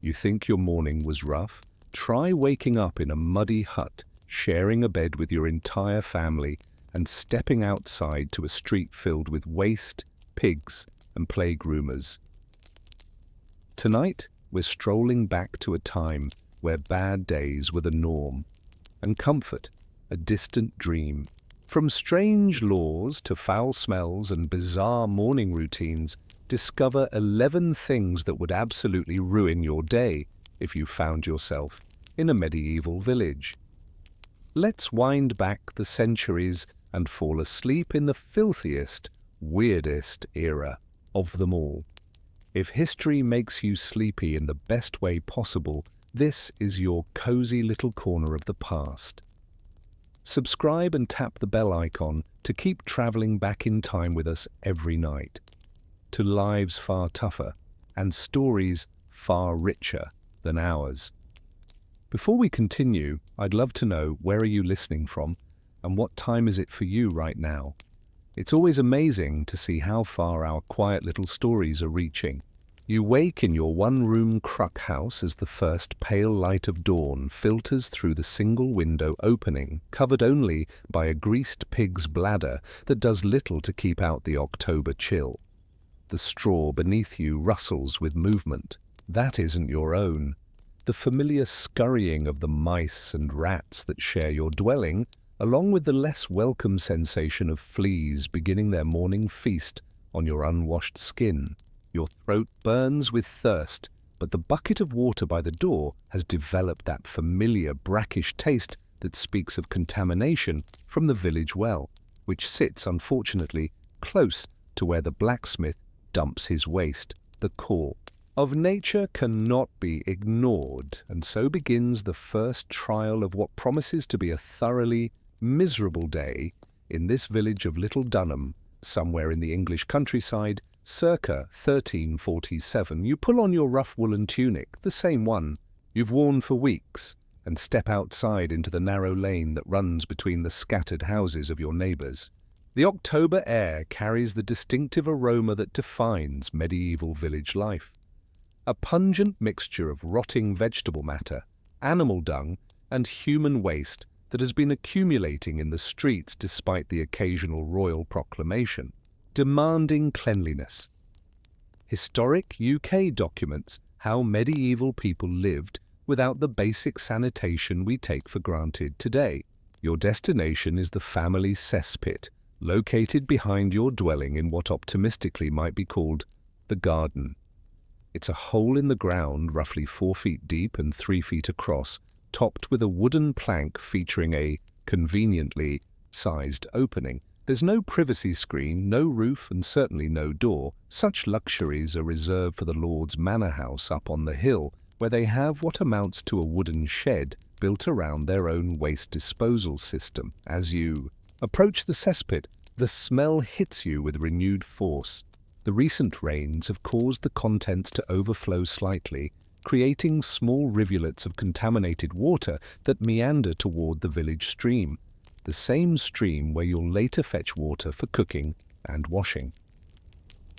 You think your morning was rough? Try waking up in a muddy hut, sharing a bed with your entire family, and stepping outside to a street filled with waste, pigs, and plague rumors. Tonight, we're strolling back to a time where bad days were the norm, and comfort a distant dream. From strange laws to foul smells and bizarre morning routines, discover 11 things that would absolutely ruin your day if you found yourself in a medieval village. Let's wind back the centuries and fall asleep in the filthiest, weirdest era of them all. If history makes you sleepy in the best way possible, this is your cozy little corner of the past. Subscribe and tap the bell icon to keep traveling back in time with us every night, to lives far tougher and stories far richer than ours. Before we continue, I'd love to know, where are you listening from and what time is it for you right now? It's always amazing to see how far our quiet little stories are reaching. You wake in your one-room cruck house as the first pale light of dawn filters through the single window opening, covered only by a greased pig's bladder that does little to keep out the October chill. The straw beneath you rustles with movement. That isn't your own. The familiar scurrying of the mice and rats that share your dwelling, along with the less welcome sensation of fleas beginning their morning feast on your unwashed skin. Your throat burns with thirst, but the bucket of water by the door has developed that familiar brackish taste that speaks of contamination from the village well, which sits, unfortunately, close to where the blacksmith dumps his waste. The core of nature cannot be ignored, and so begins the first trial of what promises to be a thoroughly miserable day in this village of Little Dunham, somewhere in the English countryside, circa 1347. You pull on your rough woolen tunic, the same one you've worn for weeks, and step outside into the narrow lane that runs between the scattered houses of your neighbours. The October air carries the distinctive aroma that defines medieval village life. A pungent mixture of rotting vegetable matter, animal dung, and human waste that has been accumulating in the streets despite the occasional royal proclamation, demanding cleanliness. Historic UK documents how medieval people lived without the basic sanitation we take for granted today. Your destination is the family cesspit, located behind your dwelling in what optimistically might be called the garden. It's a hole in the ground roughly 4 feet deep and 3 feet across, topped with a wooden plank featuring a conveniently sized opening. There's no privacy screen, no roof, and certainly no door. Such luxuries are reserved for the Lord's manor house up on the hill, where they have what amounts to a wooden shed built around their own waste disposal system. As you approach the cesspit, the smell hits you with renewed force. The recent rains have caused the contents to overflow slightly, creating small rivulets of contaminated water that meander toward the village stream, the same stream where you'll later fetch water for cooking and washing.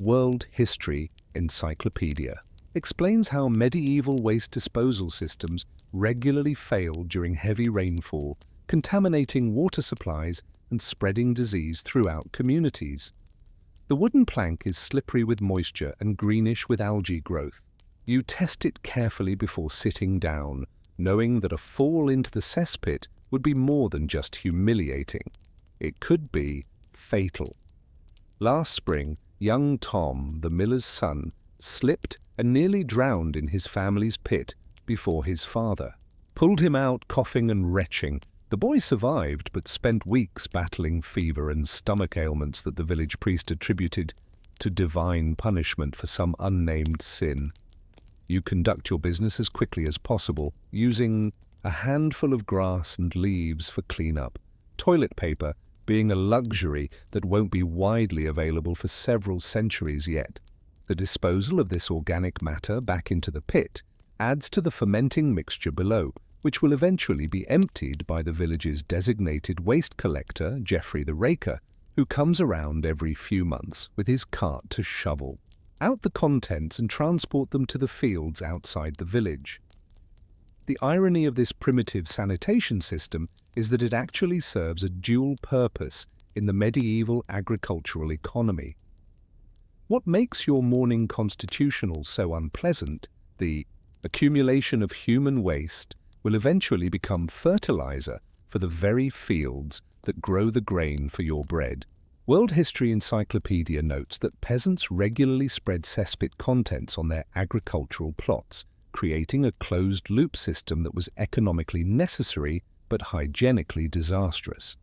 World History Encyclopedia explains how medieval waste disposal systems regularly failed during heavy rainfall, contaminating water supplies and spreading disease throughout communities. The wooden plank is slippery with moisture and greenish with algae growth. You test it carefully before sitting down, knowing that a fall into the cesspit would be more than just humiliating. It could be fatal. Last spring, young Tom, the miller's son, slipped and nearly drowned in his family's pit before his father pulled him out, coughing and retching. The boy survived, but spent weeks battling fever and stomach ailments that the village priest attributed to divine punishment for some unnamed sin. You conduct your business as quickly as possible, using a handful of grass and leaves for cleanup, toilet paper being a luxury that won't be widely available for several centuries yet. The disposal of this organic matter back into the pit adds to the fermenting mixture below, which will eventually be emptied by the village's designated waste collector, Geoffrey the Raker, who comes around every few months with his cart to shovel. out the contents and transport them to the fields outside the village. The irony of this primitive sanitation system is that it actually serves a dual purpose in the medieval agricultural economy. What makes your morning constitutional so unpleasant, the accumulation of human waste, will eventually become fertilizer for the very fields that grow the grain for your bread. World History Encyclopedia notes that peasants regularly spread cesspit contents on their agricultural plots, creating a closed-loop system that was economically necessary but hygienically disastrous.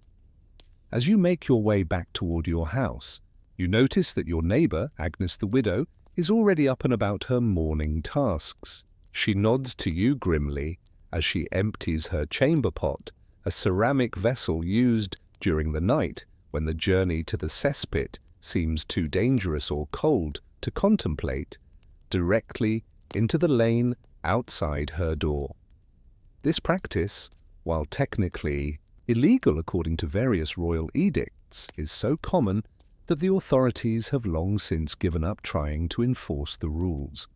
As you make your way back toward your house, you notice that your neighbor, Agnes the widow, is already up and about her morning tasks. She nods to you grimly as she empties her chamber pot, a ceramic vessel used during the night when the journey to the cesspit seems too dangerous or cold to contemplate, directly into the lane outside her door. This practice, while technically illegal according to various royal edicts, is so common that the authorities have long since given up trying to enforce the rules.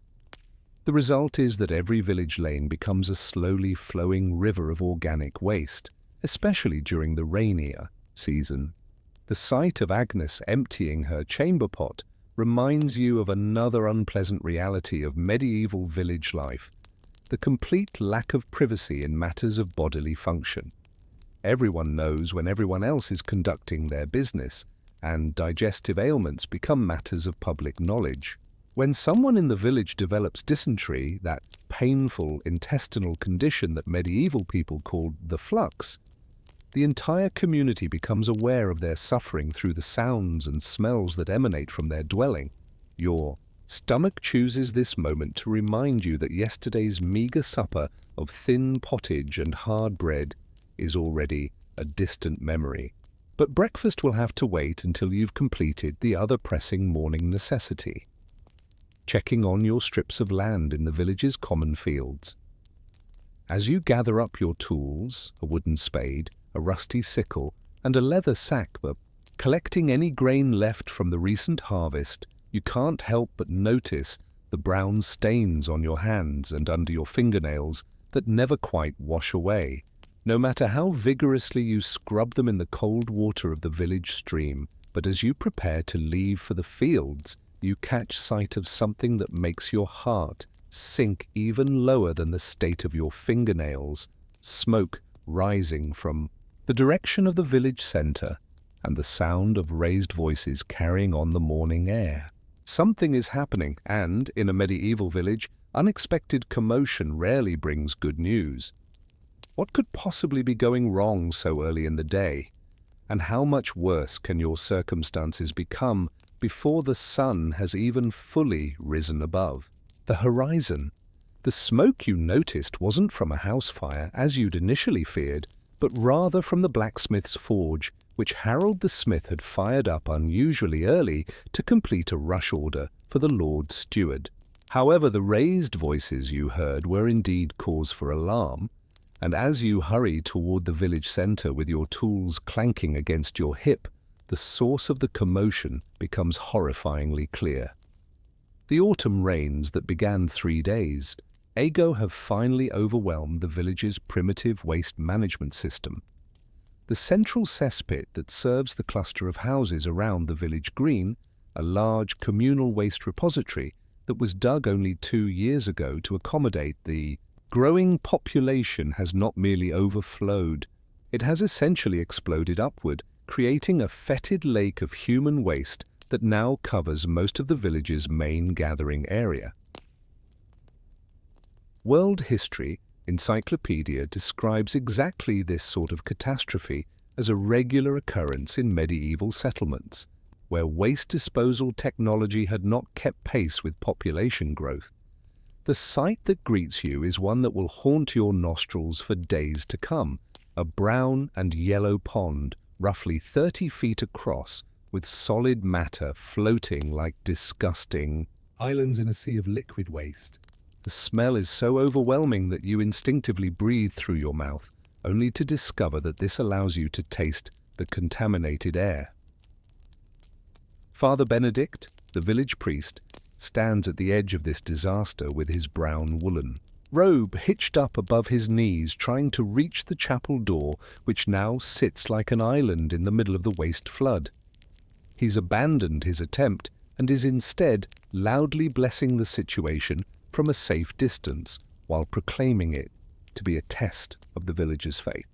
The result is that every village lane becomes a slowly flowing river of organic waste, especially during the rainier season. The sight of Agnes emptying her chamber pot reminds you of another unpleasant reality of medieval village life, the complete lack of privacy in matters of bodily function. Everyone knows when everyone else is conducting their business, and digestive ailments become matters of public knowledge. When someone in the village develops dysentery, that painful intestinal condition that medieval people called the flux, the entire community becomes aware of their suffering through the sounds and smells that emanate from their dwelling. Your stomach chooses this moment to remind you that yesterday's meager supper of thin pottage and hard bread is already a distant memory. But breakfast will have to wait until you've completed the other pressing morning necessity: checking on your strips of land in the village's common fields. As you gather up your tools, a wooden spade, a rusty sickle, and a leather sack, but collecting any grain left from the recent harvest, you can't help but notice the brown stains on your hands and under your fingernails that never quite wash away. No matter how vigorously you scrub them in the cold water of the village stream, but as you prepare to leave for the fields, you catch sight of something that makes your heart sink even lower than the state of your fingernails: smoke rising from the direction of the village center, and the sound of raised voices carrying on the morning air. Something is happening, and, in a medieval village, unexpected commotion rarely brings good news. What could possibly be going wrong so early in the day? And how much worse can your circumstances become before the sun has even fully risen above the horizon? The smoke you noticed wasn't from a house fire, as you'd initially feared, but rather from the blacksmith's forge, which Harold the smith had fired up unusually early to complete a rush order for the Lord Steward. However, the raised voices you heard were indeed cause for alarm, and as you hurry toward the village center with your tools clanking against your hip, the source of the commotion becomes horrifyingly clear. The autumn rains that began 3 days ago have finally overwhelmed the village's primitive waste management system. The central cesspit that serves the cluster of houses around the village green, a large communal waste repository that was dug only 2 years ago to accommodate the growing population, has not merely overflowed, it has essentially exploded upward, creating a fetid lake of human waste that now covers most of the village's main gathering area. World History Encyclopedia describes exactly this sort of catastrophe as a regular occurrence in medieval settlements, where waste disposal technology had not kept pace with population growth. The sight that greets you is one that will haunt your nostrils for days to come: a brown and yellow pond, roughly 30 feet across, with solid matter floating like disgusting islands in a sea of liquid waste. The smell is so overwhelming that you instinctively breathe through your mouth, only to discover that this allows you to taste the contaminated air. Father Benedict, the village priest, stands at the edge of this disaster with his brown woolen robe hitched up above his knees, trying to reach the chapel door, which now sits like an island in the middle of the waste flood. He's abandoned his attempt and is instead loudly blessing the situation from a safe distance while proclaiming it to be a test of the villagers' faith.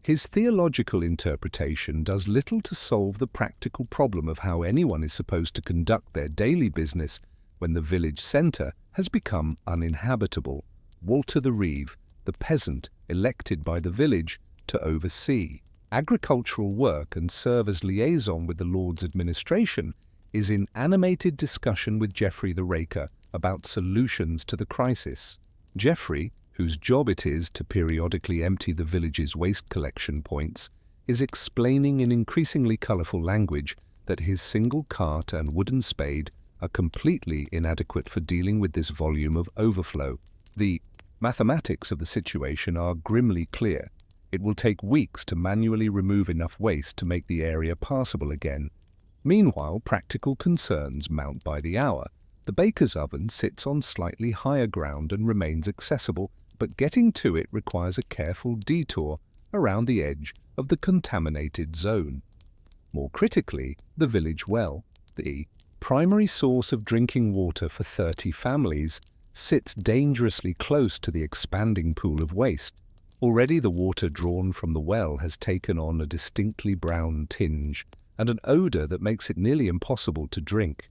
His theological interpretation does little to solve the practical problem of how anyone is supposed to conduct their daily business when the village centre has become uninhabitable. Walter the Reeve, the peasant elected by the village to oversee agricultural work and serve as liaison with the Lord's administration, is in animated discussion with Geoffrey the Raker about solutions to the crisis. Geoffrey, whose job it is to periodically empty the village's waste collection points, is explaining in increasingly colourful language that his single cart and wooden spade are completely inadequate for dealing with this volume of overflow. The mathematics of the situation are grimly clear. It will take weeks to manually remove enough waste to make the area passable again. Meanwhile, practical concerns mount by the hour. The baker's oven sits on slightly higher ground and remains accessible, but getting to it requires a careful detour around the edge of the contaminated zone. More critically, the village well, the primary source of drinking water for 30 families, sits dangerously close to the expanding pool of waste. Already the water drawn from the well has taken on a distinctly brown tinge and an odour that makes it nearly impossible to drink.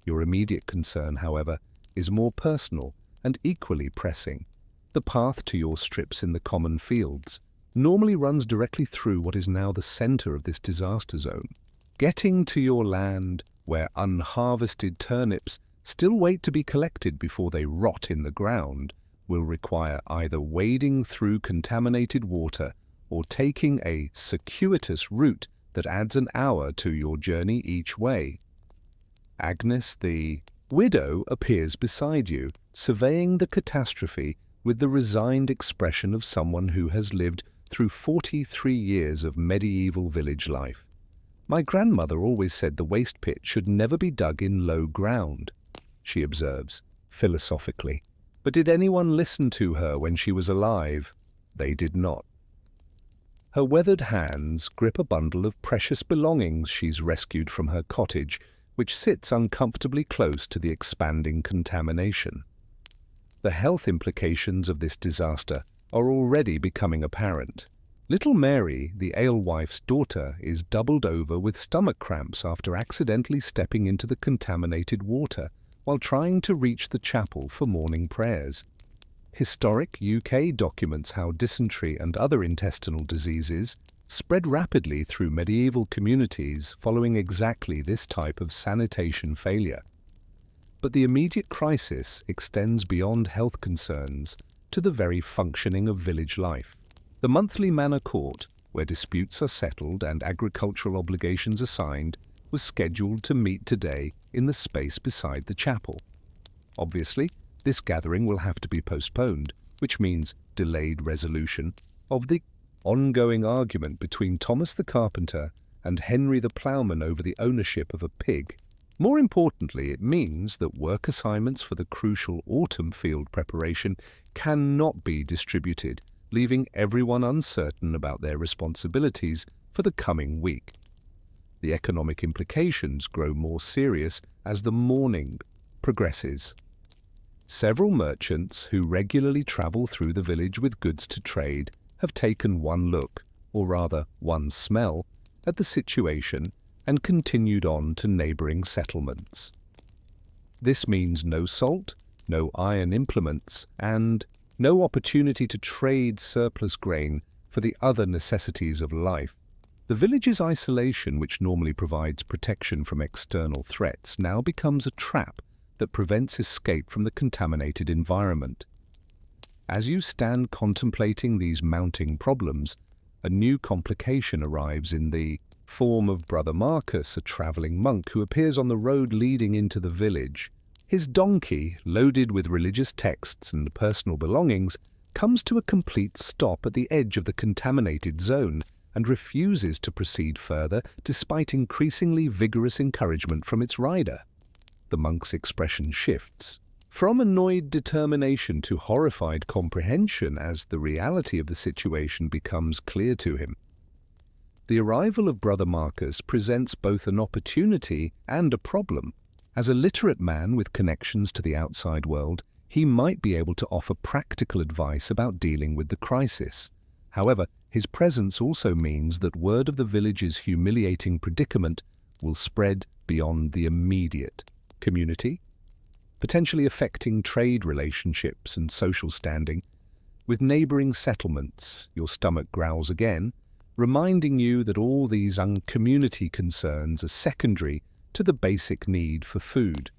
Your immediate concern, however, is more personal and equally pressing. The path to your strips in the common fields normally runs directly through what is now the centre of this disaster zone. Getting to your land, where unharvested turnips still wait to be collected before they rot in the ground, will require either wading through contaminated water or taking a circuitous route that adds an hour to your journey each way. Agnes, the widow, appears beside you, surveying the catastrophe with the resigned expression of someone who has lived through 43 years of medieval village life. My grandmother always said the waste pit should never be dug in low ground, she observes, philosophically. But did anyone listen to her when she was alive? They did not. Her weathered hands grip a bundle of precious belongings she's rescued from her cottage, which sits uncomfortably close to the expanding contamination. The health implications of this disaster are already becoming apparent. Little Mary, the alewife's daughter, is doubled over with stomach cramps after accidentally stepping into the contaminated water while trying to reach the chapel for morning prayers. Historic UK documents how dysentery and other intestinal diseases spread rapidly through medieval communities following exactly this type of sanitation failure. But the immediate crisis extends beyond health concerns to the very functioning of village life. The monthly manor court, where disputes are settled and agricultural obligations assigned, was scheduled to meet today in the space beside the chapel. Obviously, this gathering will have to be postponed, which means delayed resolution of the ongoing argument between Thomas the carpenter and Henry the ploughman over the ownership of a pig. More importantly, it means that work assignments for the crucial autumn field preparation cannot be distributed, leaving everyone uncertain about their responsibilities for the coming week. The economic implications grow more serious as the mourning progresses. Several merchants who regularly travel through the village with goods to trade have taken one look, or rather one smell, at the situation and continued on to neighbouring settlements. This means no salt, no iron implements, and no opportunity to trade surplus grain for the other necessities of life. The village's isolation, which normally provides protection from external threats, now becomes a trap that prevents escape from the contaminated environment. As you stand contemplating these mounting problems, a new complication arrives in the form of Brother Marcus, a travelling monk who appears on the road leading into the village. His donkey, loaded with religious texts and personal belongings, comes to a complete stop at the edge of the contaminated zone and refuses to proceed further despite increasingly vigorous encouragement from its rider. The monk's expression shifts from annoyed determination to horrified comprehension as the reality of the situation becomes clear to him. The arrival of Brother Marcus presents both an opportunity and a problem. As a literate man with connections to the outside world, he might be able to offer practical advice about dealing with the crisis. However, his presence also means that word of the village's humiliating predicament will spread beyond the immediate community, potentially affecting trade relationships and social standing. With neighboring settlements, your stomach growls again, reminding you that all these community concerns are secondary to the basic need for food.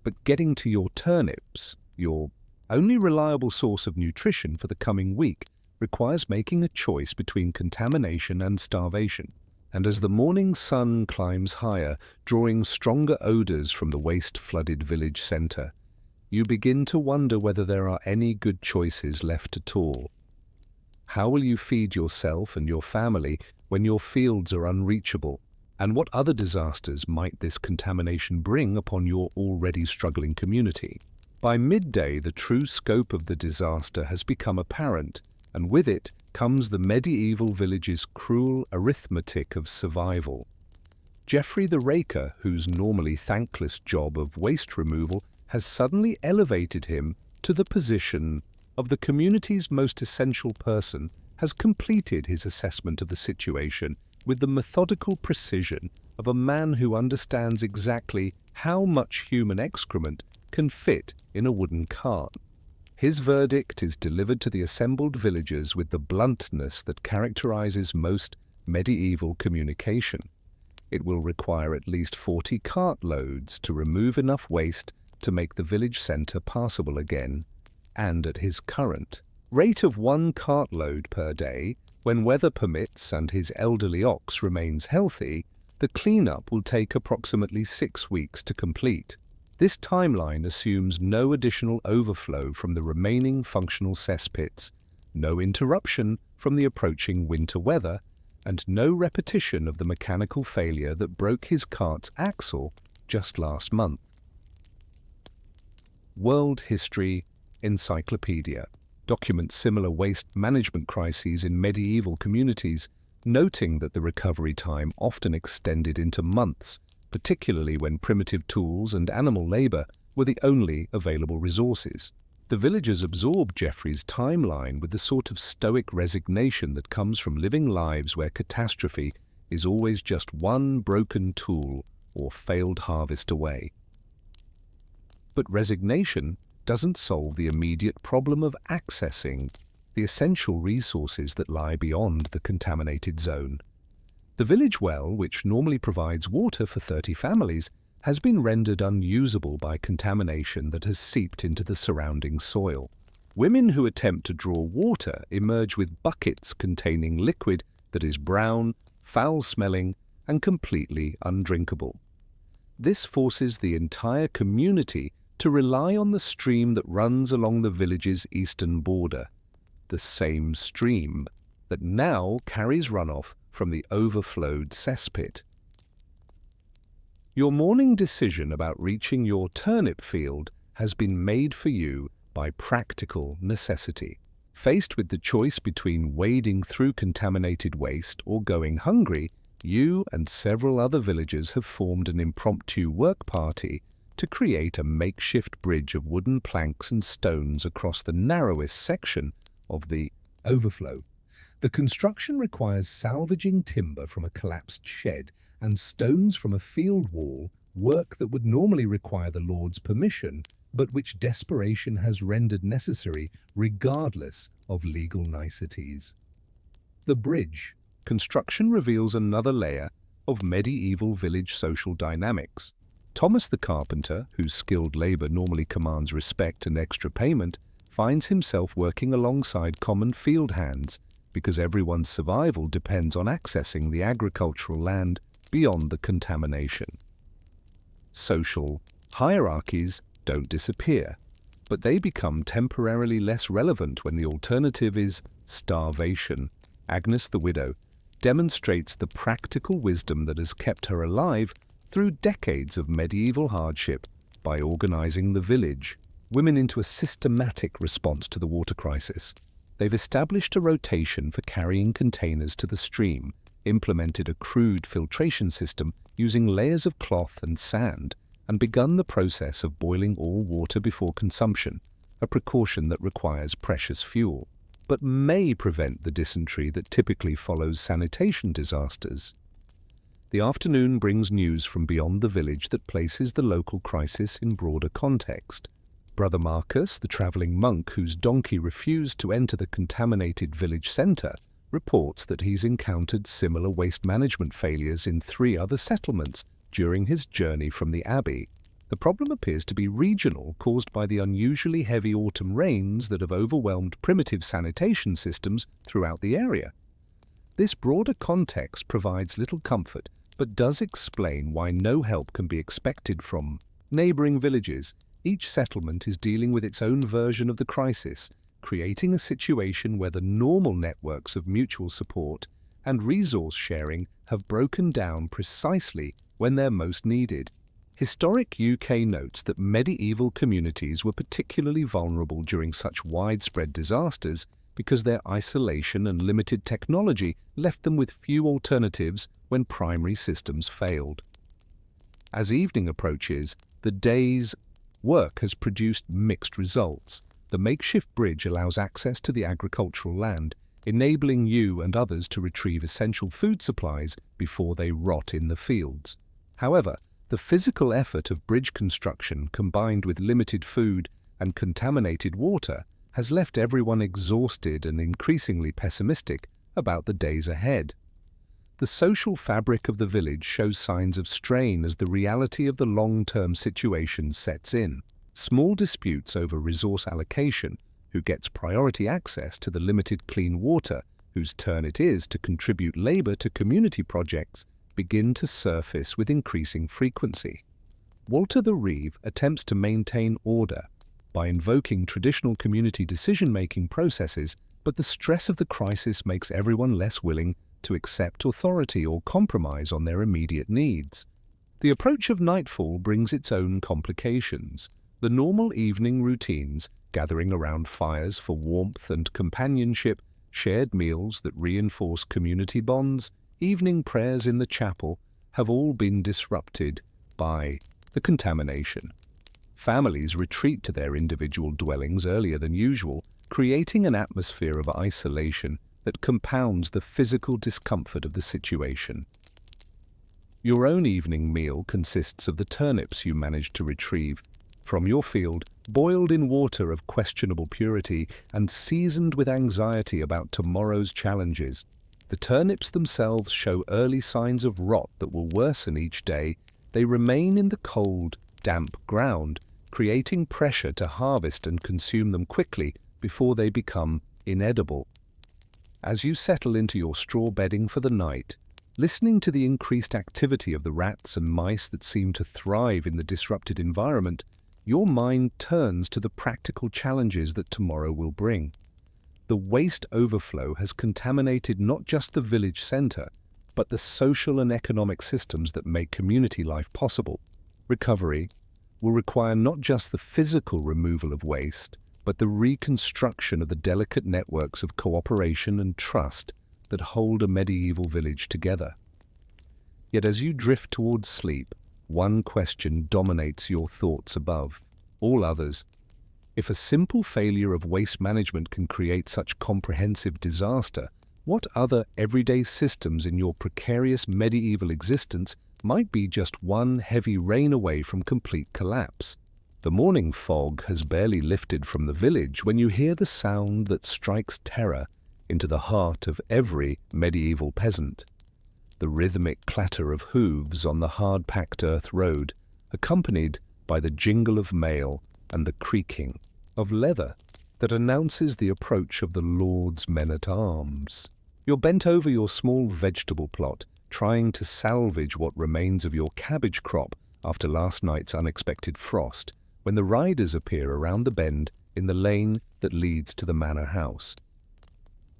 But getting to your turnips, your only reliable source of nutrition for the coming week, requires making a choice between contamination and starvation. And as the morning sun climbs higher, drawing stronger odors from the waste-flooded village center, you begin to wonder whether there are any good choices left at all. How will you feed yourself and your family when your fields are unreachable? And what other disasters might this contamination bring upon your already struggling community? By midday, the true scope of the disaster has become apparent, and with it comes the medieval village's cruel arithmetic of survival. Geoffrey the Raker, whose normally thankless job of waste removal has suddenly elevated him to the position of the community's most essential person, has completed his assessment of the situation with the methodical precision of a man who understands exactly how much human excrement can fit in a wooden cart. His verdict is delivered to the assembled villagers with the bluntness that characterizes most medieval communication. It will require at least 40 cartloads to remove enough waste to make the village center passable again, and at his current rate of 1 cartload per day, when weather permits and his elderly ox remains healthy, the cleanup will take approximately 6 weeks to complete. This timeline assumes no additional overflow from the remaining functional cesspits, no interruption from the approaching winter weather, and no repetition of the mechanical failure that broke his cart's axle just last month. World History Encyclopedia documents similar waste management crises in medieval communities, noting that the recovery time often extended into months, particularly when primitive tools and animal labor were the only available resources. The villagers absorbed Geoffrey's timeline with the sort of stoic resignation that comes from living lives where catastrophe is always just one broken tool or failed harvest away. But resignation doesn't solve the immediate problem of accessing the essential resources that lie beyond the contaminated zone. The village well, which normally provides water for 30 families, has been rendered unusable by contamination that has seeped into the surrounding soil. Women who attempt to draw water emerge with buckets containing liquid that is brown, foul-smelling, and completely undrinkable. This forces the entire community to rely on the stream that runs along the village's eastern border, the same stream that now carries runoff from the overflowed cesspit. Your morning decision about reaching your turnip field has been made for you by practical necessity. Faced with the choice between wading through contaminated waste or going hungry, you and several other villagers have formed an impromptu work party to create a makeshift bridge of wooden planks and stones across the narrowest section of the overflow. The construction requires salvaging timber from a collapsed shed and stones from a field wall, work that would normally require the Lord's permission, but which desperation has rendered necessary regardless of legal niceties. The bridge construction reveals another layer of medieval village social dynamics. Thomas the carpenter, whose skilled labor normally commands respect and extra payment, finds himself working alongside common field hands because everyone's survival depends on accessing the agricultural land beyond the contamination. Social hierarchies don't disappear, but they become temporarily less relevant when the alternative is starvation. Agnes the widow demonstrates the practical wisdom that has kept her alive through decades of medieval hardship by organizing the village women into a systematic response to the water crisis. They've established a rotation for carrying containers to the stream, implemented a crude filtration system using layers of cloth and sand, and begun the process of boiling all water before consumption, a precaution that requires precious fuel, but may prevent the dysentery that typically follows sanitation disasters. The afternoon brings news from beyond the village that places the local crisis in broader context. Brother Marcus, the traveling monk whose donkey refused to enter the contaminated village center, reports that he's encountered similar waste management failures in 3 other settlements during his journey from the abbey. The problem appears to be regional, caused by the unusually heavy autumn rains that have overwhelmed primitive sanitation systems throughout the area. This broader context provides little comfort, but does explain why no help can be expected from neighboring villages. Each settlement is dealing with its own version of the crisis, creating a situation where the normal networks of mutual support and resource sharing have broken down precisely when they're most needed. Historic UK notes that medieval communities were particularly vulnerable during such widespread disasters because their isolation and limited technology left them with few alternatives when primary systems failed. As evening approaches, the day's work has produced mixed results. The makeshift bridge allows access to the agricultural land, enabling you and others to retrieve essential food supplies before they rot in the fields. However, the physical effort of bridge construction combined with limited food and contaminated water has left everyone exhausted and increasingly pessimistic about the days ahead. The social fabric of the village shows signs of strain as the reality of the long-term situation sets in. Small disputes over resource allocation, who gets priority access to the limited clean water, whose turn it is to contribute labor to community projects, begin to surface with increasing frequency. Walter the Reeve attempts to maintain order by invoking traditional community decision-making processes, but the stress of the crisis makes everyone less willing to accept authority or compromise on their immediate needs. The approach of nightfall brings its own complications. The normal evening routines, gathering around fires for warmth and companionship, shared meals that reinforce community bonds, evening prayers in the chapel, have all been disrupted by the contamination. Families retreat to their individual dwellings earlier than usual, creating an atmosphere of isolation that compounds the physical discomfort of the situation. Your own evening meal consists of the turnips you managed to retrieve from your field, boiled in water of questionable purity and seasoned with anxiety about tomorrow's challenges. The turnips themselves show early signs of rot that will worsen each day. They remain in the cold, damp ground, creating pressure to harvest and consume them quickly before they become inedible. As you settle into your straw bedding for the night, listening to the increased activity of the rats and mice that seem to thrive in the disrupted environment, your mind turns to the practical challenges that tomorrow will bring. The waste overflow has contaminated not just the village center, but the social and economic systems that make community life possible. Recovery will require not just the physical removal of waste, but the reconstruction of the delicate networks of cooperation and trust that hold a medieval village together. Yet as you drift towards sleep, one question dominates your thoughts above all others. If a simple failure of waste management can create such comprehensive disaster, what other everyday systems in your precarious medieval existence might be just one heavy rain away from complete collapse? The morning fog has barely lifted from the village when you hear the sound that strikes terror into the heart of every medieval peasant. The rhythmic clatter of hooves on the hard-packed earth road, accompanied by the jingle of mail and the creaking of leather that announces the approach of the Lord's men-at-arms. You're bent over your small vegetable plot, trying to salvage what remains of your cabbage crop after last night's unexpected frost, when the riders appear around the bend in the lane that leads to the manor house.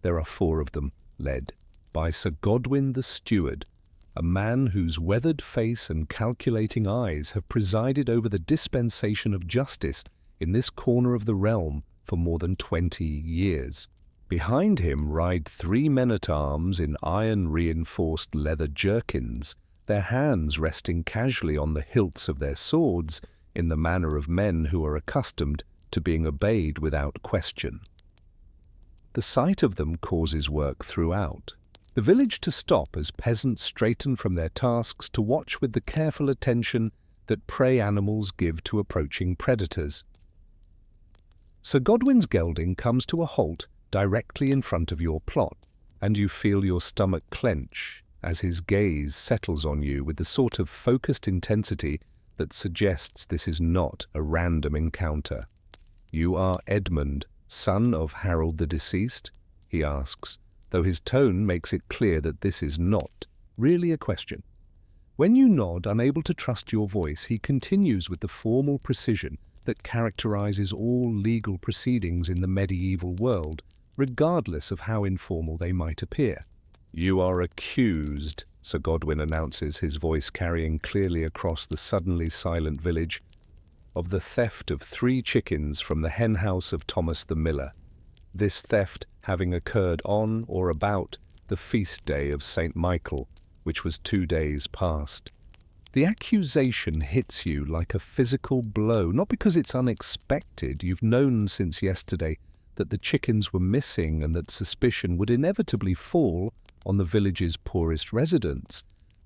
There are 4 of them, led by Sir Godwin the steward, a man whose weathered face and calculating eyes have presided over the dispensation of justice in this corner of the realm for more than 20 years. Behind him ride 3 men-at-arms in iron-reinforced leather jerkins, their hands resting casually on the hilts of their swords in the manner of men who are accustomed to being obeyed without question. The sight of them causes work throughout the village to stop as peasants straighten from their tasks to watch with the careful attention that prey animals give to approaching predators. Sir Godwin's gelding comes to a halt directly in front of your plot, and you feel your stomach clench as his gaze settles on you with the sort of focused intensity that suggests this is not a random encounter. "You are Edmund, son of Harold the deceased?" he asks, though his tone makes it clear that this is not really a question. When you nod, unable to trust your voice, he continues with the formal precision that characterizes all legal proceedings in the medieval world, regardless of how informal they might appear. "You are accused," Sir Godwin announces, his voice carrying clearly across the suddenly silent village, "of the theft of 3 chickens from the henhouse of Thomas the Miller. This theft having occurred on or about the feast day of St. Michael, which was 2 days past." The accusation hits you like a physical blow, not because it's unexpected. You've known since yesterday that the chickens were missing and that suspicion would inevitably fall on the village's poorest residents,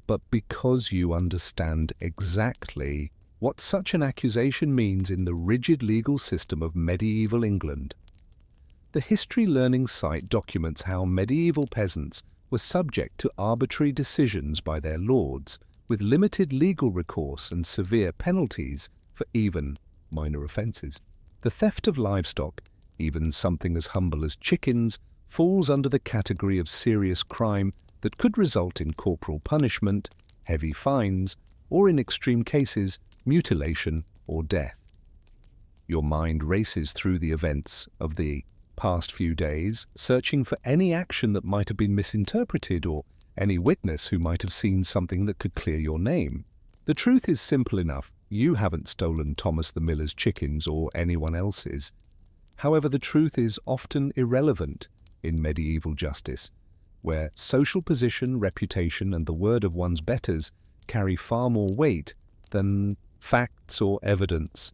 but because you understand exactly what such an accusation means in the rigid legal system of medieval England. The History Learning site documents how medieval peasants were subject to arbitrary decisions by their lords, with limited legal recourse and severe penalties for even minor offences. The theft of livestock, even something as humble as chickens, falls under the category of serious crime that could result in corporal punishment, heavy fines, or in extreme cases, mutilation or death. Your mind races through the events of the past few days, searching for any action that might have been misinterpreted or any witness who might have seen something that could clear your name. The truth is simple enough. You haven't stolen Thomas the Miller's chickens or anyone else's. However, the truth is often irrelevant in medieval justice, where social position, reputation, and the word of one's betters carry far more weight than facts or evidence.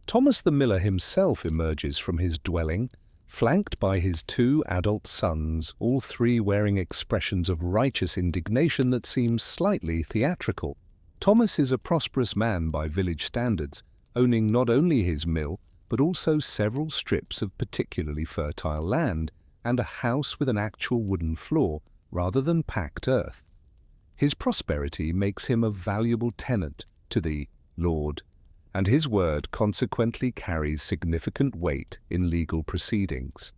Thomas the Miller himself emerges from his dwelling, flanked by his 2 adult sons, all 3 wearing expressions of righteous indignation that seem slightly theatrical. Thomas is a prosperous man by village standards, owning not only his mill, but also several strips of particularly fertile land and a house with an actual wooden floor rather than packed earth. His prosperity makes him a valuable tenant to the Lord, and his word consequently carries significant weight in legal proceedings.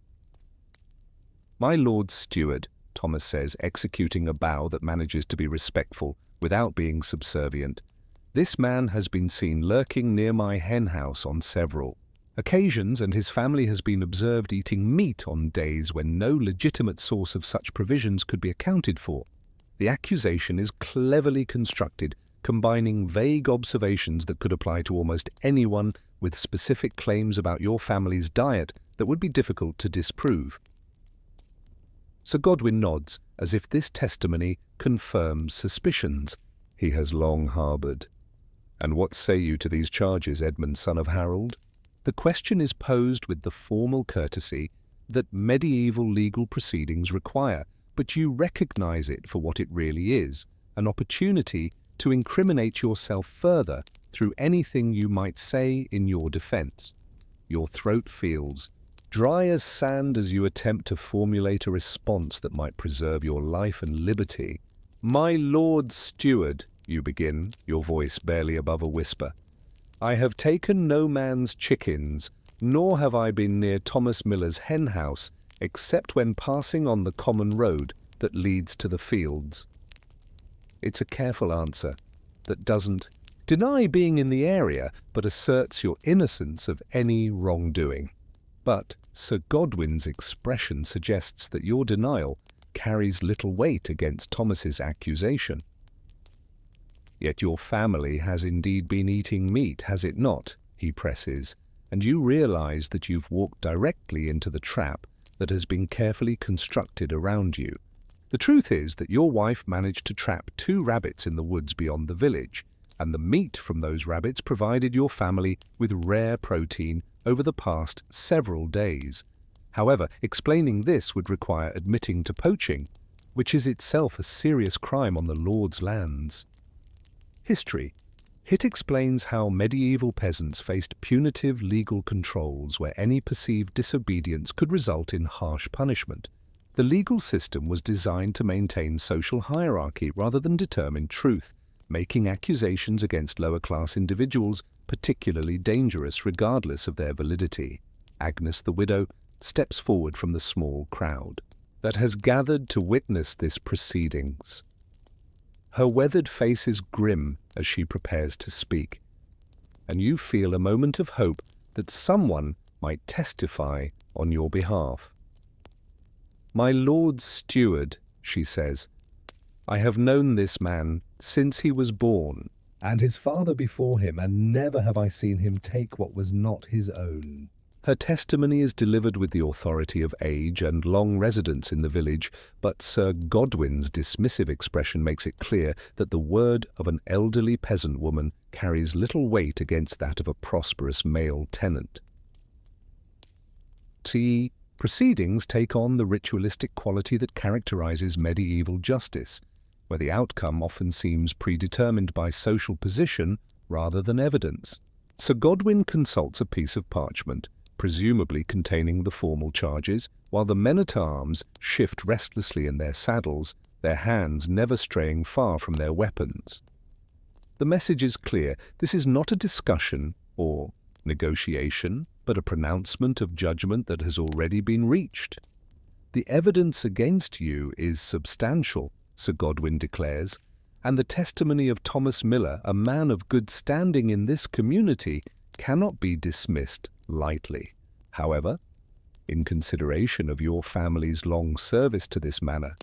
"My Lord's steward," Thomas says, executing a bow that manages to be respectful without being subservient, "this man has been seen lurking near my henhouse on several occasions, and his family has been observed eating meat on days when no legitimate source of such provisions could be accounted for." The accusation is cleverly constructed, combining vague observations that could apply to almost anyone with specific claims about your family's diet that would be difficult to disprove. Sir Godwin nods, as if this testimony confirms suspicions he has long harboured. "And what say you to these charges, Edmund, son of Harold?" The question is posed with the formal courtesy that medieval legal proceedings require, but you recognize it for what it really is, an opportunity to incriminate yourself further through anything you might say in your defense. Your throat feels dry as sand as you attempt to formulate a response that might preserve your life and liberty. "My Lord Steward," you begin, your voice barely above a whisper, "I have taken no man's chickens, nor have I been near Thomas Miller's henhouse, except when passing on the common road that leads to the fields." It's a careful answer that doesn't deny being in the area, but asserts your innocence of any wrongdoing. But Sir Godwin's expression suggests that your denial carries little weight against Thomas's accusation. Yet your family has indeed been eating meat, has it not? He presses, and you realize that you've walked directly into the trap that has been carefully constructed around you. The truth is that your wife managed to trap 2 rabbits in the woods beyond the village, and the meat from those rabbits provided your family with rare protein over the past several days. However, explaining this would require admitting to poaching, which is itself a serious crime on the Lord's lands. History. It explains how medieval peasants faced punitive legal controls where any perceived disobedience could result in harsh punishment. The legal system was designed to maintain social hierarchy rather than determine truth, making accusations against lower-class individuals particularly dangerous regardless of their validity. Agnes the widow steps forward from the small crowd that has gathered to witness this proceedings. Her weathered face is grim as she prepares to speak, and you feel a moment of hope that someone might testify on your behalf. "My Lord Steward," she says, "I have known this man since he was born, and his father before him, and never have I seen him take what was not his own." Her testimony is delivered with the authority of age and long residence in the village, but Sir Godwin's dismissive expression makes it clear that the word of an elderly peasant woman carries little weight against that of a prosperous male tenant. Proceedings take on the ritualistic quality that characterizes medieval justice, where the outcome often seems predetermined by social position rather than evidence. Sir Godwin consults a piece of parchment, presumably containing the formal charges, while the men-at-arms shift restlessly in their saddles, their hands never straying far from their weapons. The message is clear. This is not a discussion or negotiation, but a pronouncement of judgment that has already been reached. "The evidence against you is substantial," Sir Godwin declares, "and the testimony of Thomas Miller, a man of good standing in this community, cannot be dismissed lightly. However, in consideration of your family's long service to this manor,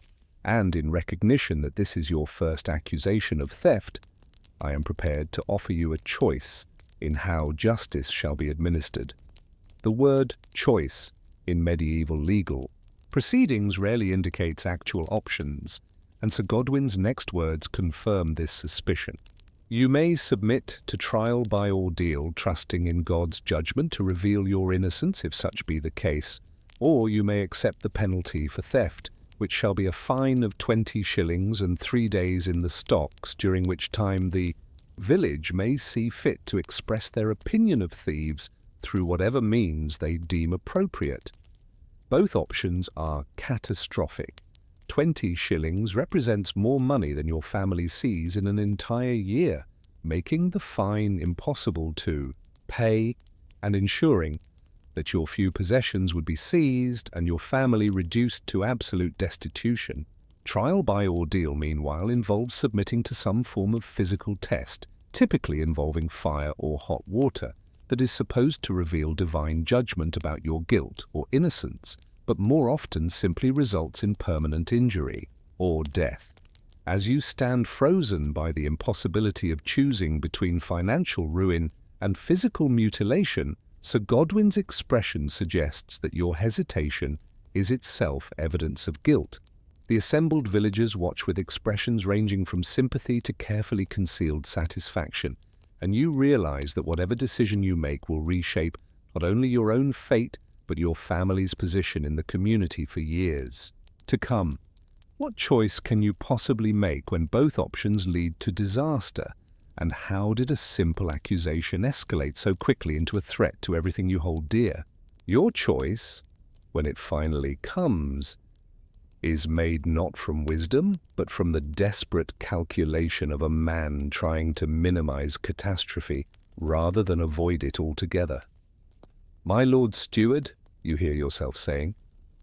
and in recognition that this is your first accusation of theft, I am prepared to offer you a choice in how justice shall be administered." The word choice in medieval legal proceedings rarely indicates actual options, and Sir Godwin's next words confirm this suspicion. "You may submit to trial by ordeal, trusting in God's judgment to reveal your innocence if such be the case, or you may accept the penalty for theft, which shall be a fine of 20 shillings and 3 days in the stocks, during which time the village may see fit to express their opinion of thieves through whatever means they deem appropriate." Both options are catastrophic. 20 shillings represents more money than your family sees in an entire year, making the fine impossible to pay and ensuring that your few possessions would be seized and your family reduced to absolute destitution. Trial by ordeal, meanwhile, involves submitting to some form of physical test, typically involving fire or hot water, that is supposed to reveal divine judgment about your guilt or innocence, but more often simply results in permanent injury or death. As you stand frozen by the impossibility of choosing between financial ruin and physical mutilation, Sir Godwin's expression suggests that your hesitation is itself evidence of guilt. The assembled villagers watch with expressions ranging from sympathy to carefully concealed satisfaction, and you realize that whatever decision you make will reshape not only your own fate, but your family's position in the community for years to come. What choice can you possibly make when both options lead to disaster? And how did a simple accusation escalate so quickly into a threat to everything you hold dear? Your choice, when it finally comes, is made not from wisdom, but from the desperate calculation of a man trying to minimize catastrophe rather than avoid it altogether. "My Lord Steward," you hear yourself saying,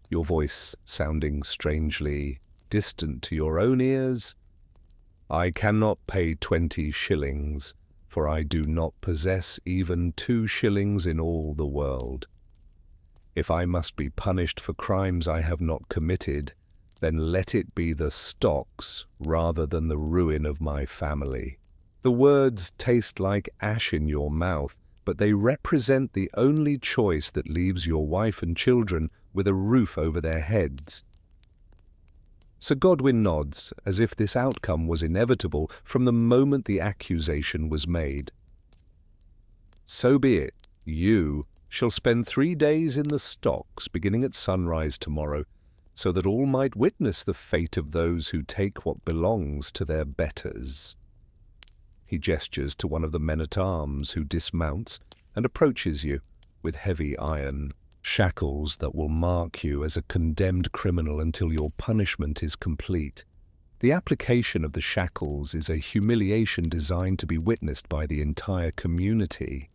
your voice sounding strangely distant to your own ears, "I cannot pay 20 shillings, for I do not possess even 2 shillings in all the world. If I must be punished for crimes I have not committed, then let it be the stocks rather than the ruin of my family." The words taste like ash in your mouth, but they represent the only choice that leaves your wife and children with a roof over their heads. Sir Godwin nods, as if this outcome was inevitable from the moment the accusation was made. So be it. You shall spend 3 days in the stocks, beginning at sunrise tomorrow, so that all might witness the fate of those who take what belongs to their betters. He gestures to one of the men-at-arms, who dismounts and approaches you with heavy iron shackles that will mark you as a condemned criminal until your punishment is complete. The application of the shackles is a humiliation designed to be witnessed by the entire community.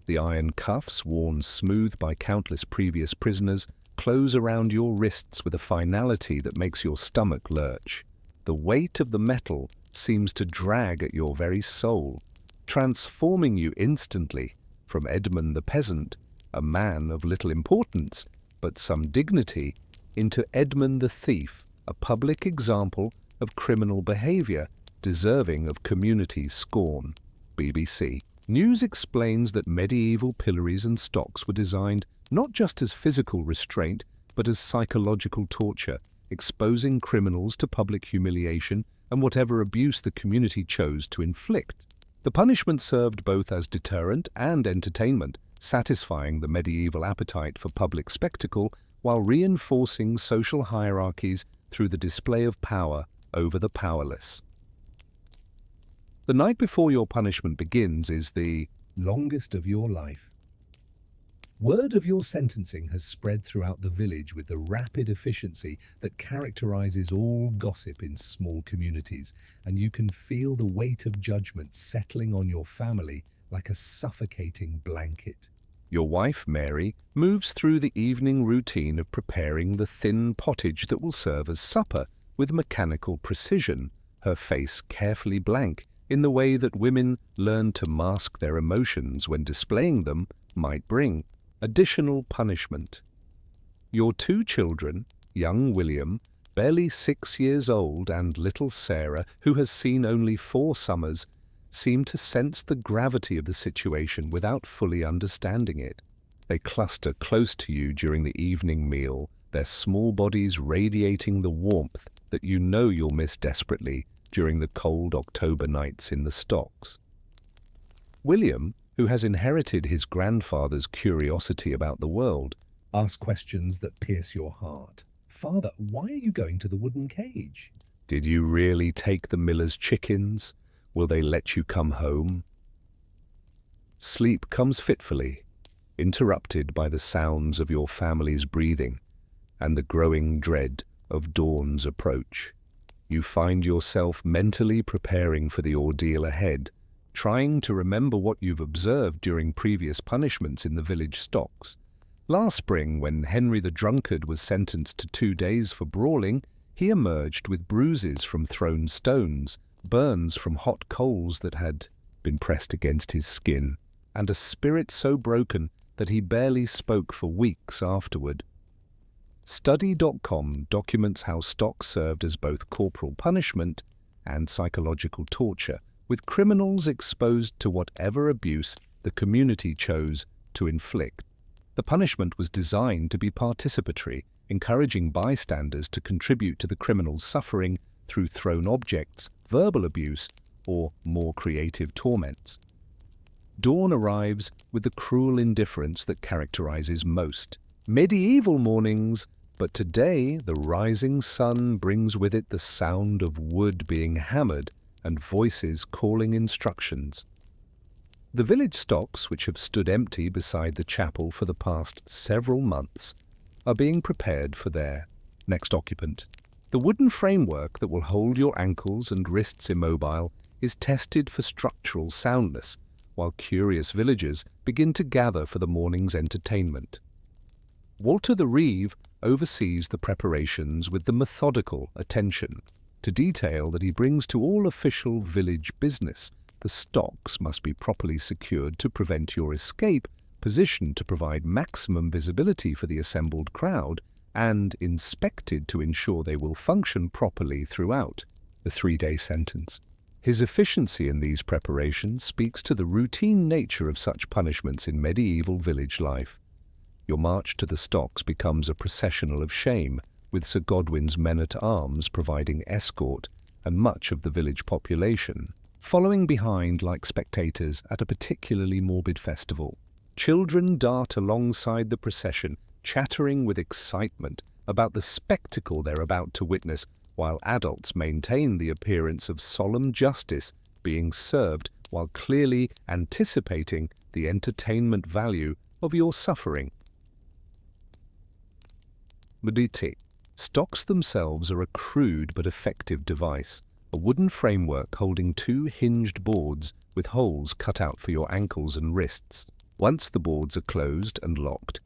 The iron cuffs, worn smooth by countless previous prisoners, close around your wrists with a finality that makes your stomach lurch. The weight of the metal seems to drag at your very soul, transforming you instantly from Edmund the peasant, a man of little importance but some dignity, into Edmund the thief, a public example of criminal behavior deserving of community scorn. BBC News explains that medieval pillories and stocks were designed not just as physical restraint but as psychological torture, exposing criminals to public humiliation and whatever abuse the community chose to inflict. The punishment served both as deterrent and entertainment, satisfying the medieval appetite for public spectacle while reinforcing social hierarchies through the display of power over the powerless. The night before your punishment begins is the longest of your life. Word of your sentencing has spread throughout the village with the rapid efficiency that characterizes all gossip in small communities, and you can feel the weight of judgment settling on your family like a suffocating blanket. Your wife, Mary, moves through the evening routine of preparing the thin pottage that will serve as supper with mechanical precision, her face carefully blank in the way that women learn to mask their emotions when displaying them might bring additional punishment. Your 2 children, young William, barely 6 years old, and little Sarah, who has seen only 4 summers, seem to sense the gravity of the situation without fully understanding it. They cluster close to you during the evening meal, their small bodies radiating the warmth that you know you'll miss desperately during the cold October nights in the stocks. William, who has inherited his grandfather's curiosity about the world, asks questions that pierce your heart. Father, why are you going to the wooden cage? Did you really take the miller's chickens? Will they let you come home? Sleep comes fitfully, interrupted by the sounds of your family's breathing and the growing dread of dawn's approach. You find yourself mentally preparing for the ordeal ahead, trying to remember what you've observed during previous punishments in the village stocks. Last spring, when Henry the Drunkard was sentenced to 2 days for brawling, he emerged with bruises from thrown stones, burns from hot coals that had been pressed against his skin, and a spirit so broken that he barely spoke for weeks afterward. Study.com documents how stocks served as both corporal punishment and psychological torture, with criminals exposed to whatever abuse the community chose to inflict. The punishment was designed to be participatory, encouraging bystanders to contribute to the criminal's suffering through thrown objects, verbal abuse, or more creative torments. Dawn arrives with the cruel indifference that characterizes most medieval mornings, but today the rising sun brings with it the sound of wood being hammered and voices calling instructions. The village stocks, which have stood empty beside the chapel for the past several months, are being prepared for their next occupant. The wooden framework that will hold your ankles and wrists immobile is tested for structural soundness, while curious villagers begin to gather for the morning's entertainment. Walter the Reeve oversees the preparations with the methodical attention to detail that he brings to all official village business. The stocks must be properly secured to prevent your escape, positioned to provide maximum visibility for the assembled crowd, and inspected to ensure they will function properly throughout the 3-day sentence. His efficiency in these preparations speaks to the routine nature of such punishments in medieval village life. Your march to the stocks becomes a processional of shame, with Sir Godwin's men-at-arms providing escort and much of the village population following behind like spectators at a particularly morbid festival. Children dart alongside the procession, chattering with excitement about the spectacle they're about to witness, while adults maintain the appearance of solemn justice being served while clearly anticipating the entertainment value of your suffering. Modite. Stocks themselves are a crude but effective device, a wooden framework holding two hinged boards with holes cut out for your ankles and wrists. Once the boards are closed and locked,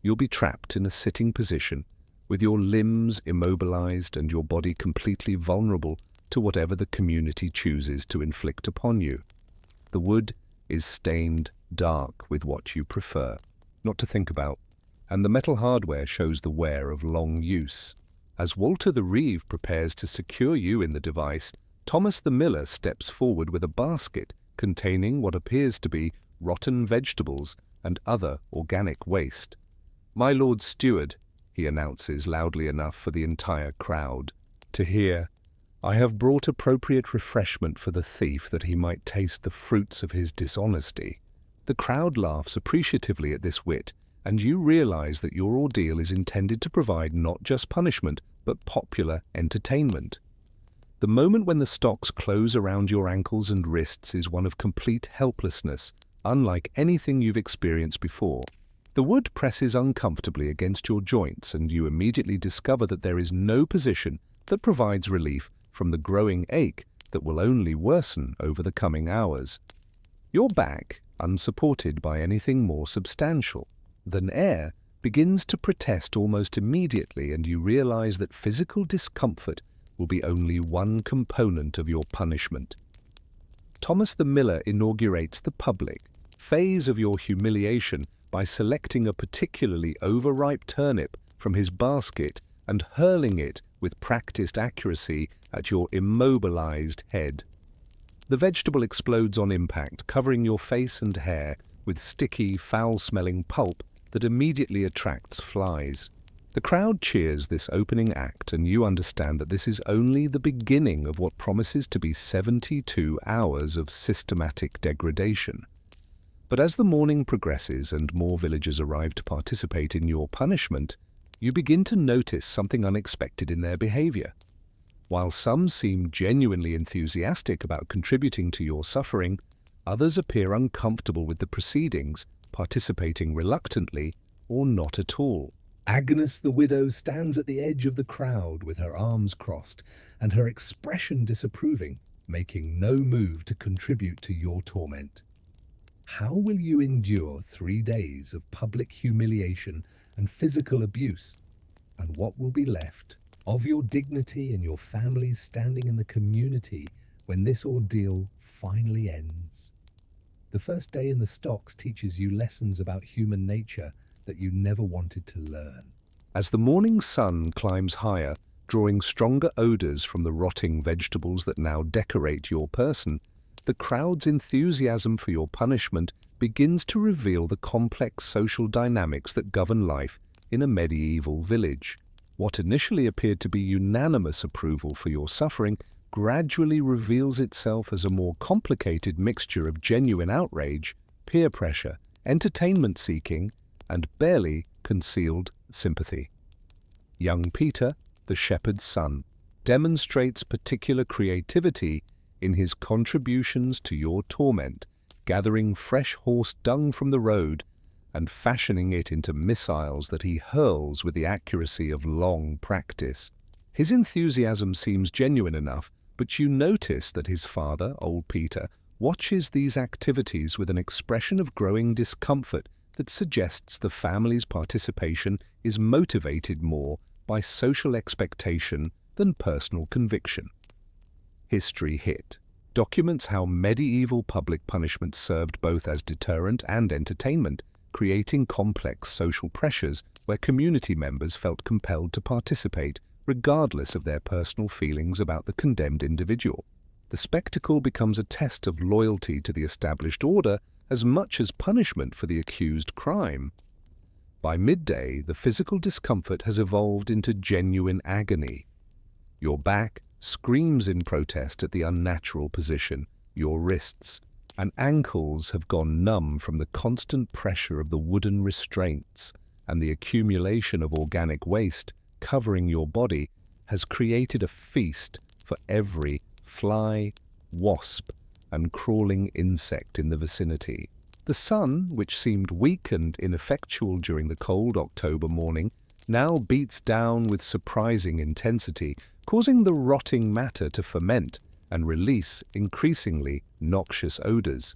you'll be trapped in a sitting position, with your limbs immobilized and your body completely vulnerable to whatever the community chooses to inflict upon you. The wood is stained dark with what you prefer not to think about, and the metal hardware shows the wear of long use. As Walter the Reeve prepares to secure you in the device, Thomas the Miller steps forward with a basket containing what appears to be rotten vegetables and other organic waste. "My Lord Steward," he announces loudly enough for the entire crowd to hear, "I have brought appropriate refreshment for the thief that he might taste the fruits of his dishonesty." The crowd laughs appreciatively at this wit, and you realize that your ordeal is intended to provide not just punishment, but popular entertainment. The moment when the stocks close around your ankles and wrists is one of complete helplessness, unlike anything you've experienced before. The wood presses uncomfortably against your joints, and you immediately discover that there is no position that provides relief from the growing ache that will only worsen over the coming hours. Your back, unsupported by anything more substantial than air, begins to protest almost immediately, and you realize that physical discomfort will be only one component of your punishment. Thomas the Miller inaugurates the public phase of your humiliation by selecting a particularly overripe turnip from his basket and hurling it with practiced accuracy at your immobilized head. The vegetable explodes on impact, covering your face and hair with sticky, foul-smelling pulp that immediately attracts flies. The crowd cheers this opening act, and you understand that this is only the beginning of what promises to be 72 hours of systematic degradation. But as the morning progresses and more villagers arrive to participate in your punishment, you begin to notice something unexpected in their behavior. While some seem genuinely enthusiastic about contributing to your suffering, others appear uncomfortable with the proceedings, participating reluctantly or not at all. Agnes the widow stands at the edge of the crowd with her arms crossed and her expression disapproving, making no move to contribute to your torment. How will you endure 3 days of public humiliation and physical abuse? And what will be left of your dignity and your family's standing in the community when this ordeal finally ends? The first day in the stocks teaches you lessons about human nature that you never wanted to learn. As the morning sun climbs higher, drawing stronger odors from the rotting vegetables that now decorate your person, the crowd's enthusiasm for your punishment begins to reveal the complex social dynamics that govern life in a medieval village. What initially appeared to be unanimous approval for your suffering gradually reveals itself as a more complicated mixture of genuine outrage, peer pressure, entertainment-seeking, and barely concealed sympathy. Young Peter, the shepherd's son, demonstrates particular creativity in his contributions to your torment, gathering fresh horse dung from the road and fashioning it into missiles that he hurls with the accuracy of long practice. His enthusiasm seems genuine enough, but you notice that his father, old Peter, watches these activities with an expression of growing discomfort that suggests the family's participation is motivated more by social expectation than personal conviction. History Hit documents how medieval public punishment served both as deterrent and entertainment, creating complex social pressures where community members felt compelled to participate regardless of their personal feelings about the condemned individual. The spectacle becomes a test of loyalty to the established order as much as punishment for the accused crime. By midday, the physical discomfort has evolved into genuine agony. Your back screams in protest at the unnatural position. Your wrists and ankles have gone numb from the constant pressure of the wooden restraints, and the accumulation of organic waste covering your body has created a feast for every fly, wasp, and crawling insect in the vicinity. The sun, which seemed weak and ineffectual during the cold October morning, now beats down with surprising intensity, causing the rotting matter to ferment and release increasingly noxious odors.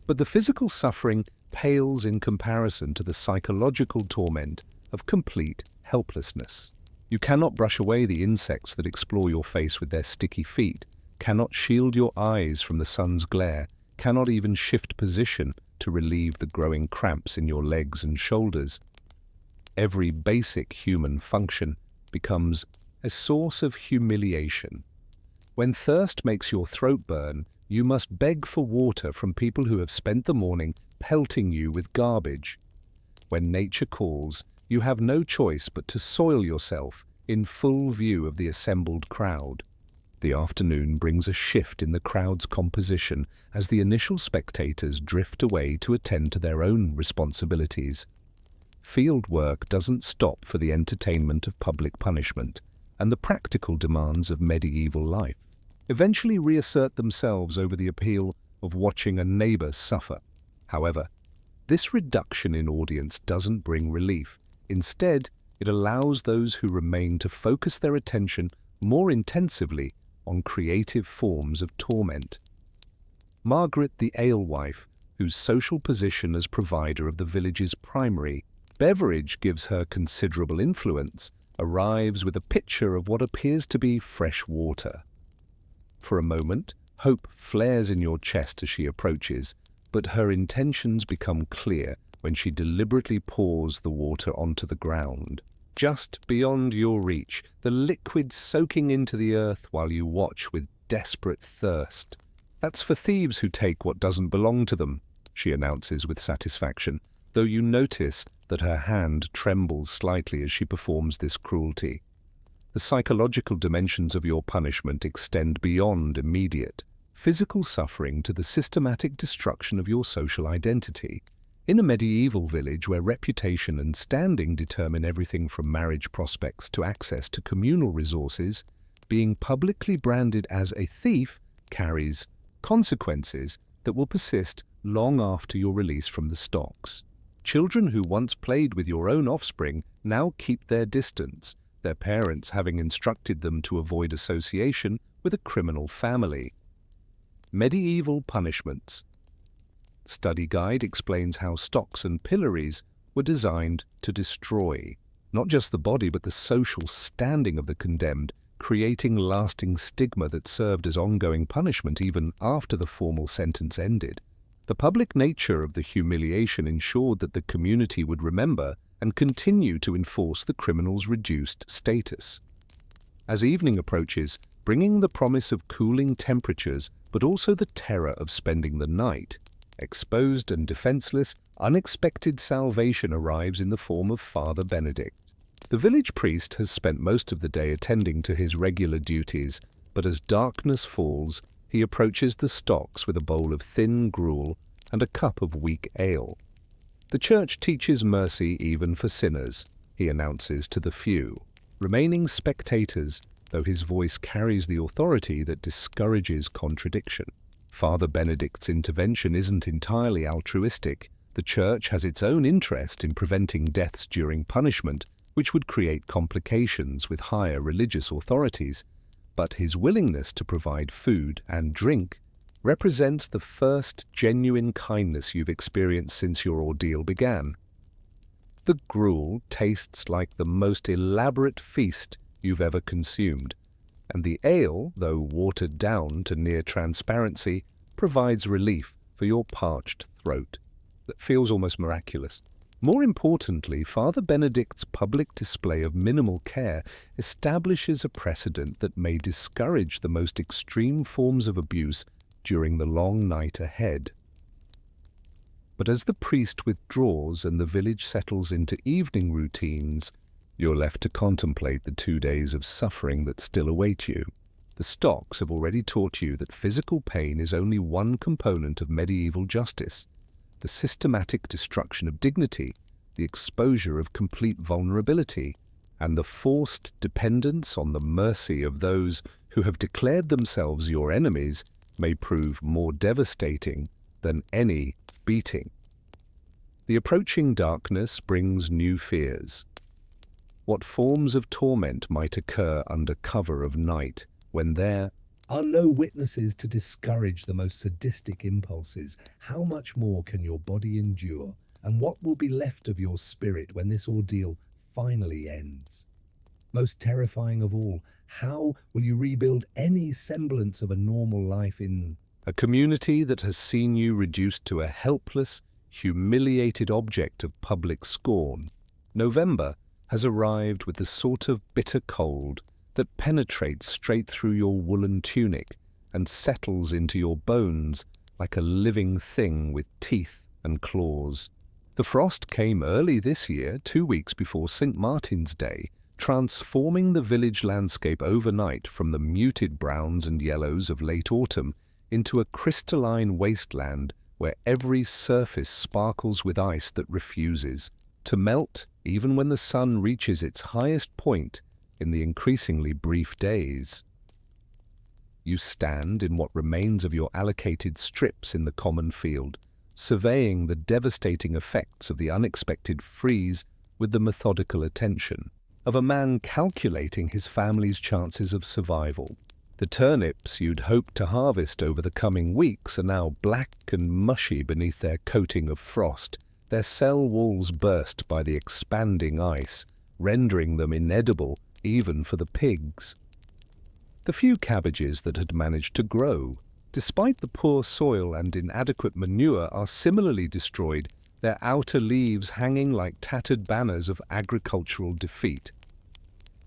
But the physical suffering pales in comparison to the psychological torment of complete helplessness. You cannot brush away the insects that explore your face with their sticky feet, cannot shield your eyes from the sun's glare, cannot even shift position to relieve the growing cramps in your legs and shoulders. Every basic human function becomes a source of humiliation. When thirst makes your throat burn, you must beg for water from people who have spent the morning pelting you with garbage. When nature calls, you have no choice but to soil yourself in full view of the assembled crowd. The afternoon brings a shift in the crowd's composition as the initial spectators drift away to attend to their own responsibilities. Field work doesn't stop for the entertainment of public punishment, and the practical demands of medieval life eventually reassert themselves over the appeal of watching a neighbor suffer. However, this reduction in audience doesn't bring relief. Instead, it allows those who remain to focus their attention more intensively on creative forms of torment. Margaret the alewife, whose social position as provider of the village's primary beverage gives her considerable influence, arrives with a pitcher of what appears to be fresh water. For a moment, hope flares in your chest as she approaches, but her intentions become clear when she deliberately pours the water onto the ground. Just beyond your reach, the liquid soaking into the earth while you watch with desperate thirst. "That's for thieves who take what doesn't belong to them," she announces with satisfaction, though you notice that her hand trembles slightly as she performs this cruelty. The psychological dimensions of your punishment extend beyond immediate physical suffering to the systematic destruction of your social identity. In a medieval village where reputation and standing determine everything from marriage prospects to access to communal resources, being publicly branded as a thief carries consequences that will persist long after your release from the stocks. Children who once played with your own offspring now keep their distance, their parents having instructed them to avoid association with a criminal family. Medieval punishments. Study Guide explains how stocks and pillories were designed to destroy not just the body but the social standing of the condemned, creating lasting stigma that served as ongoing punishment even after the formal sentence ended. The public nature of the humiliation ensured that the community would remember and continue to enforce the criminal's reduced status. As evening approaches, bringing the promise of cooling temperatures but also the terror of spending the night, exposed and defenseless, unexpected salvation arrives in the form of Father Benedict. The village priest has spent most of the day attending to his regular duties, but as darkness falls, he approaches the stocks with a bowl of thin gruel and a cup of weak ale. "The Church teaches mercy even for sinners," he announces to the few remaining spectators, though his voice carries the authority that discourages contradiction. Father Benedict's intervention isn't entirely altruistic. The Church has its own interest in preventing deaths during punishment, which would create complications with higher religious authorities, but his willingness to provide food and drink represents the first genuine kindness you've experienced since your ordeal began. The gruel tastes like the most elaborate feast you've ever consumed, and the ale, though watered down to near transparency, provides relief for your parched throat that feels almost miraculous. More importantly, Father Benedict's public display of minimal care establishes a precedent that may discourage the most extreme forms of abuse during the long night ahead. But as the priest withdraws and the village settles into evening routines, you're left to contemplate the 2 days of suffering that still await you. The stocks have already taught you that physical pain is only one component of medieval justice. The systematic destruction of dignity, the exposure of complete vulnerability, and the forced dependence on the mercy of those who have declared themselves your enemies may prove more devastating than any beating. The approaching darkness brings new fears. What forms of torment might occur under cover of night when there are no witnesses to discourage the most sadistic impulses? How much more can your body endure, and what will be left of your spirit when this ordeal finally ends? Most terrifying of all, how will you rebuild any semblance of a normal life in a community that has seen you reduced to a helpless, humiliated object of public scorn? November has arrived with the sort of bitter cold that penetrates straight through your woolen tunic and settles into your bones like a living thing with teeth and claws. The frost came early this year, 2 weeks before St. Martin's Day, transforming the village landscape overnight from the muted browns and yellows of late autumn into a crystalline wasteland where every surface sparkles with ice that refuses to melt even when the sun reaches its highest point in the increasingly brief days. You stand in what remains of your allocated strips in the common field, surveying the devastating effects of the unexpected freeze with the methodical attention of a man calculating his family's chances of survival. The turnips you'd hoped to harvest over the coming weeks are now black and mushy beneath their coating of frost, their cell walls burst by the expanding ice, rendering them inedible even for the pigs. The few cabbages that had managed to grow, despite the poor soil and inadequate manure, are similarly destroyed, their outer leaves hanging like tattered banners of agricultural defeat.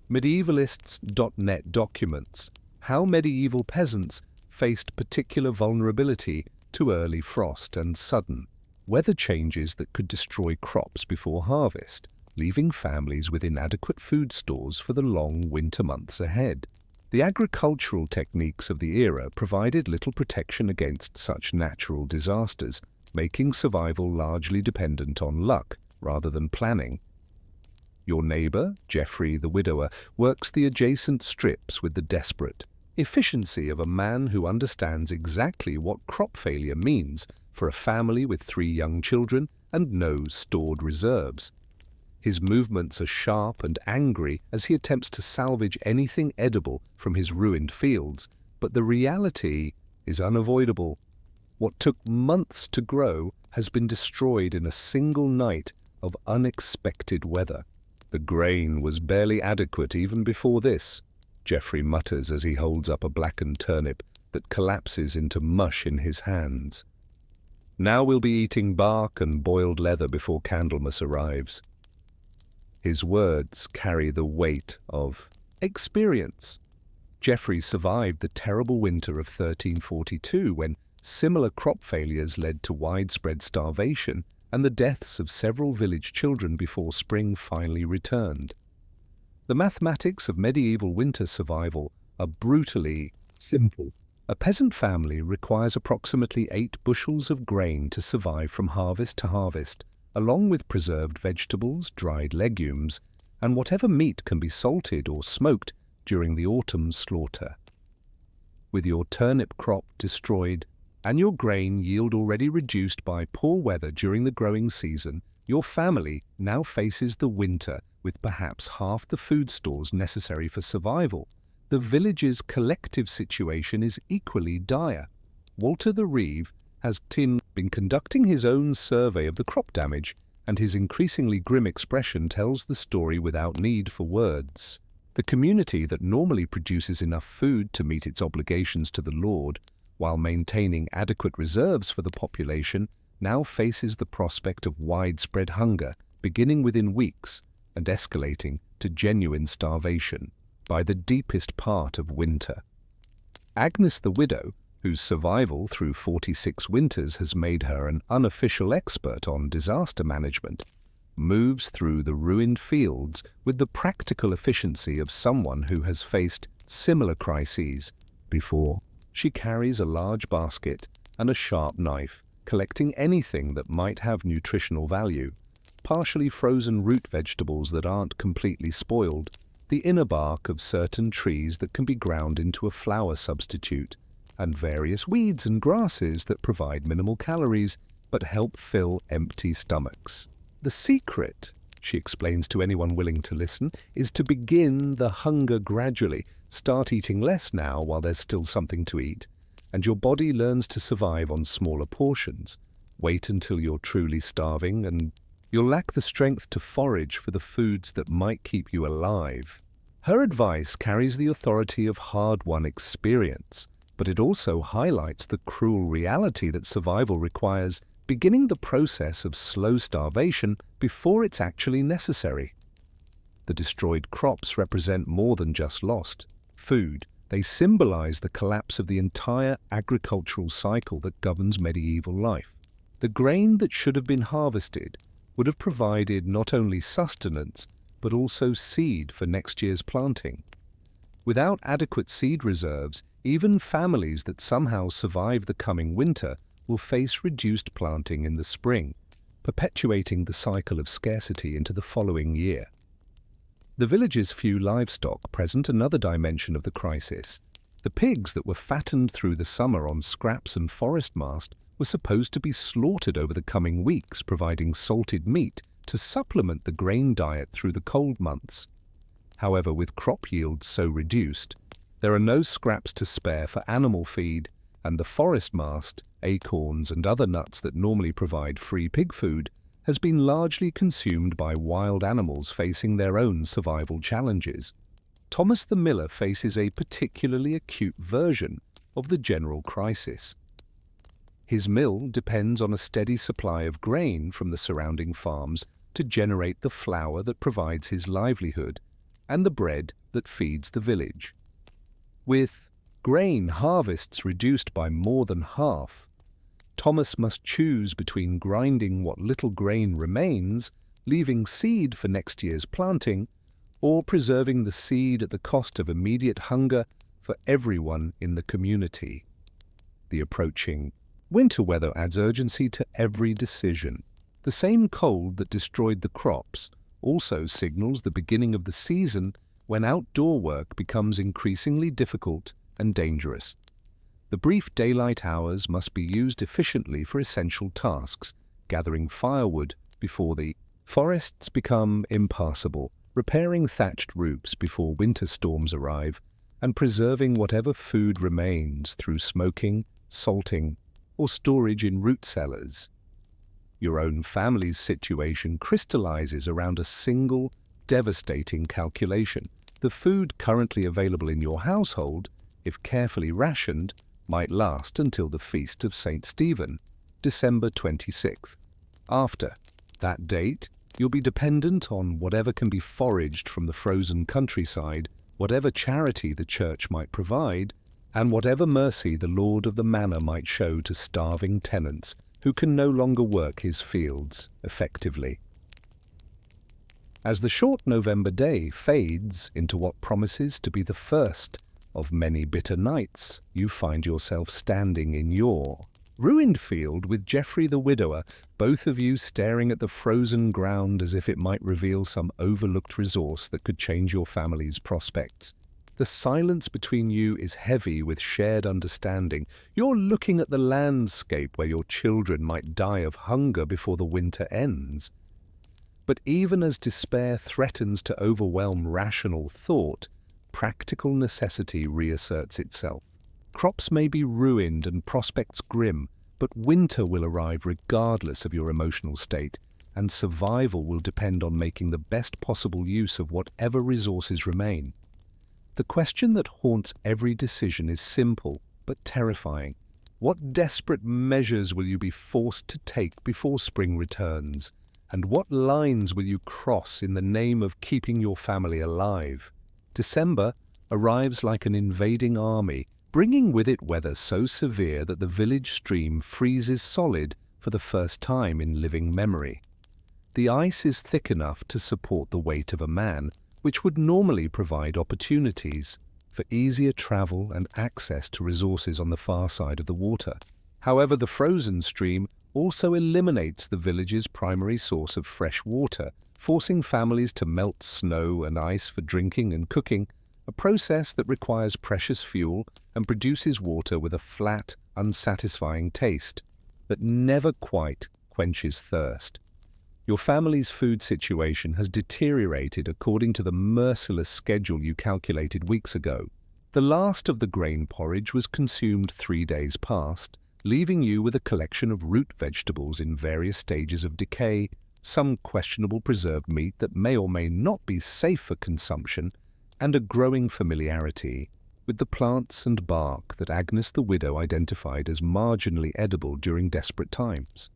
Medievalists.net documents how medieval peasants faced particular vulnerability to early frost and sudden weather changes that could destroy crops before harvest, leaving families with inadequate food stores for the long winter months ahead. The agricultural techniques of the era provided little protection against such natural disasters, making survival largely dependent on luck rather than planning. Your neighbor, Geoffrey the widower, works the adjacent strips with the desperate efficiency of a man who understands exactly what crop failure means for a family with 3 young children and no stored reserves. His movements are sharp and angry as he attempts to salvage anything edible from his ruined fields, but the reality is unavoidable. What took months to grow has been destroyed in a single night of unexpected weather. The grain was barely adequate even before this, Geoffrey mutters as he holds up a blackened turnip that collapses into mush in his hands. Now we'll be eating bark and boiled leather before Candlemas arrives. His words carry the weight of experience. Geoffrey survived the terrible winter of 1342 when similar crop failures led to widespread starvation and the deaths of several village children before spring finally returned. The mathematics of medieval winter survival are brutally simple. A peasant family requires approximately 8 bushels of grain to survive from harvest to harvest, along with preserved vegetables, dried legumes, and whatever meat can be salted or smoked during the autumn slaughter. With your turnip crop destroyed and your grain yield already reduced by poor weather during the growing season, your family now faces the winter with perhaps half the food stores necessary for survival. The village's collective situation is equally dire. Walter the Reeve has been conducting his own survey of the crop damage, and his increasingly grim expression tells the story without need for words. The community that normally produces enough food to meet its obligations to the Lord, while maintaining adequate reserves for the population, now faces the prospect of widespread hunger, beginning within weeks and escalating to genuine starvation by the deepest part of winter. Agnes the widow, whose survival through 46 winters has made her an unofficial expert on disaster management, moves through the ruined fields with the practical efficiency of someone who has faced similar crises before. She carries a large basket and a sharp knife, collecting anything that might have nutritional value, partially frozen root vegetables that aren't completely spoiled, the inner bark of certain trees that can be ground into a flour substitute, and various weeds and grasses that provide minimal calories but help fill empty stomachs. The secret, she explains to anyone willing to listen, is to begin the hunger gradually. Start eating less now while there's still something to eat, and your body learns to survive on smaller portions. Wait until you're truly starving, and you'll lack the strength to forage for the foods that might keep you alive. Her advice carries the authority of hard-won experience, but it also highlights the cruel reality that survival requires beginning the process of slow starvation before it's actually necessary. The destroyed crops represent more than just lost food. They symbolize the collapse of the entire agricultural cycle that governs medieval life. The grain that should have been harvested would have provided not only sustenance, but also seed for next year's planting. Without adequate seed reserves, even families that somehow survive the coming winter will face reduced planting in the spring, perpetuating the cycle of scarcity into the following year. The village's few livestock present another dimension of the crisis. The pigs that were fattened through the summer on scraps and forest mast were supposed to be slaughtered over the coming weeks, providing salted meat to supplement the grain diet through the cold months. However, with crop yields so reduced, there are no scraps to spare for animal feed, and the forest mast, acorns and other nuts that normally provide free pig food, has been largely consumed by wild animals facing their own survival challenges. Thomas the miller faces a particularly acute version of the general crisis. His mill depends on a steady supply of grain from the surrounding farms to generate the flour that provides his livelihood and the bread that feeds the village. With grain harvests reduced by more than half, Thomas must choose between grinding what little grain remains, leaving seed for next year's planting, or preserving the seed at the cost of immediate hunger for everyone in the community. The approaching winter weather adds urgency to every decision. The same cold that destroyed the crops also signals the beginning of the season when outdoor work becomes increasingly difficult and dangerous. The brief daylight hours must be used efficiently for essential tasks, gathering firewood before the forests become impassable, repairing thatched roofs before winter storms arrive, and preserving whatever food remains through smoking, salting, or storage in root cellars. Your own family's situation crystallizes around a single, devastating calculation. The food currently available in your household, if carefully rationed, might last until the feast of St. Stephen, December 26th. After that date, you'll be dependent on whatever can be foraged from the frozen countryside, whatever charity the church might provide, and whatever mercy the lord of the manor might show to starving tenants who can no longer work his fields effectively. As the short November day fades into what promises to be the first of many bitter nights, you find yourself standing in your ruined field with Geoffrey the widower, both of you staring at the frozen ground as if it might reveal some overlooked resource that could change your family's prospects. The silence between you is heavy with shared understanding. You're looking at the landscape where your children might die of hunger before the winter ends. But even as despair threatens to overwhelm rational thought, practical necessity reasserts itself. Crops may be ruined and prospects grim, but winter will arrive regardless of your emotional state, and survival will depend on making the best possible use of whatever resources remain. The question that haunts every decision is simple but terrifying. What desperate measures will you be forced to take before spring returns? And what lines will you cross in the name of keeping your family alive? December arrives like an invading army, bringing with it weather so severe that the village stream freezes solid for the first time in living memory. The ice is thick enough to support the weight of a man, which would normally provide opportunities for easier travel and access to resources on the far side of the water. However, the frozen stream also eliminates the village's primary source of fresh water, forcing families to melt snow and ice for drinking and cooking, a process that requires precious fuel and produces water with a flat, unsatisfying taste that never quite quenches thirst. Your family's food situation has deteriorated according to the merciless schedule you calculated weeks ago. The last of the grain porridge was consumed 3 days past, leaving you with a collection of root vegetables in various stages of decay, some questionable preserved meat that may or may not be safe for consumption, and a growing familiarity with the plants and bark that Agnes the widow identified as marginally edible during desperate times.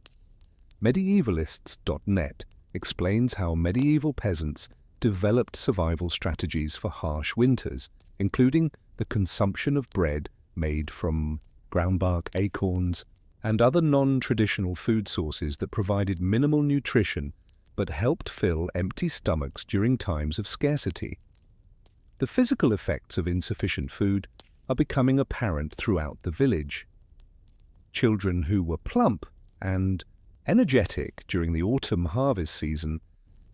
Medievalists.net explains how medieval peasants developed survival strategies for harsh winters, including the consumption of bread made from groundbark, acorns, and other non-traditional food sources that provided minimal nutrition but helped fill empty stomachs during times of scarcity. The physical effects of insufficient food are becoming apparent throughout the village. Children who were plump and energetic during the autumn harvest season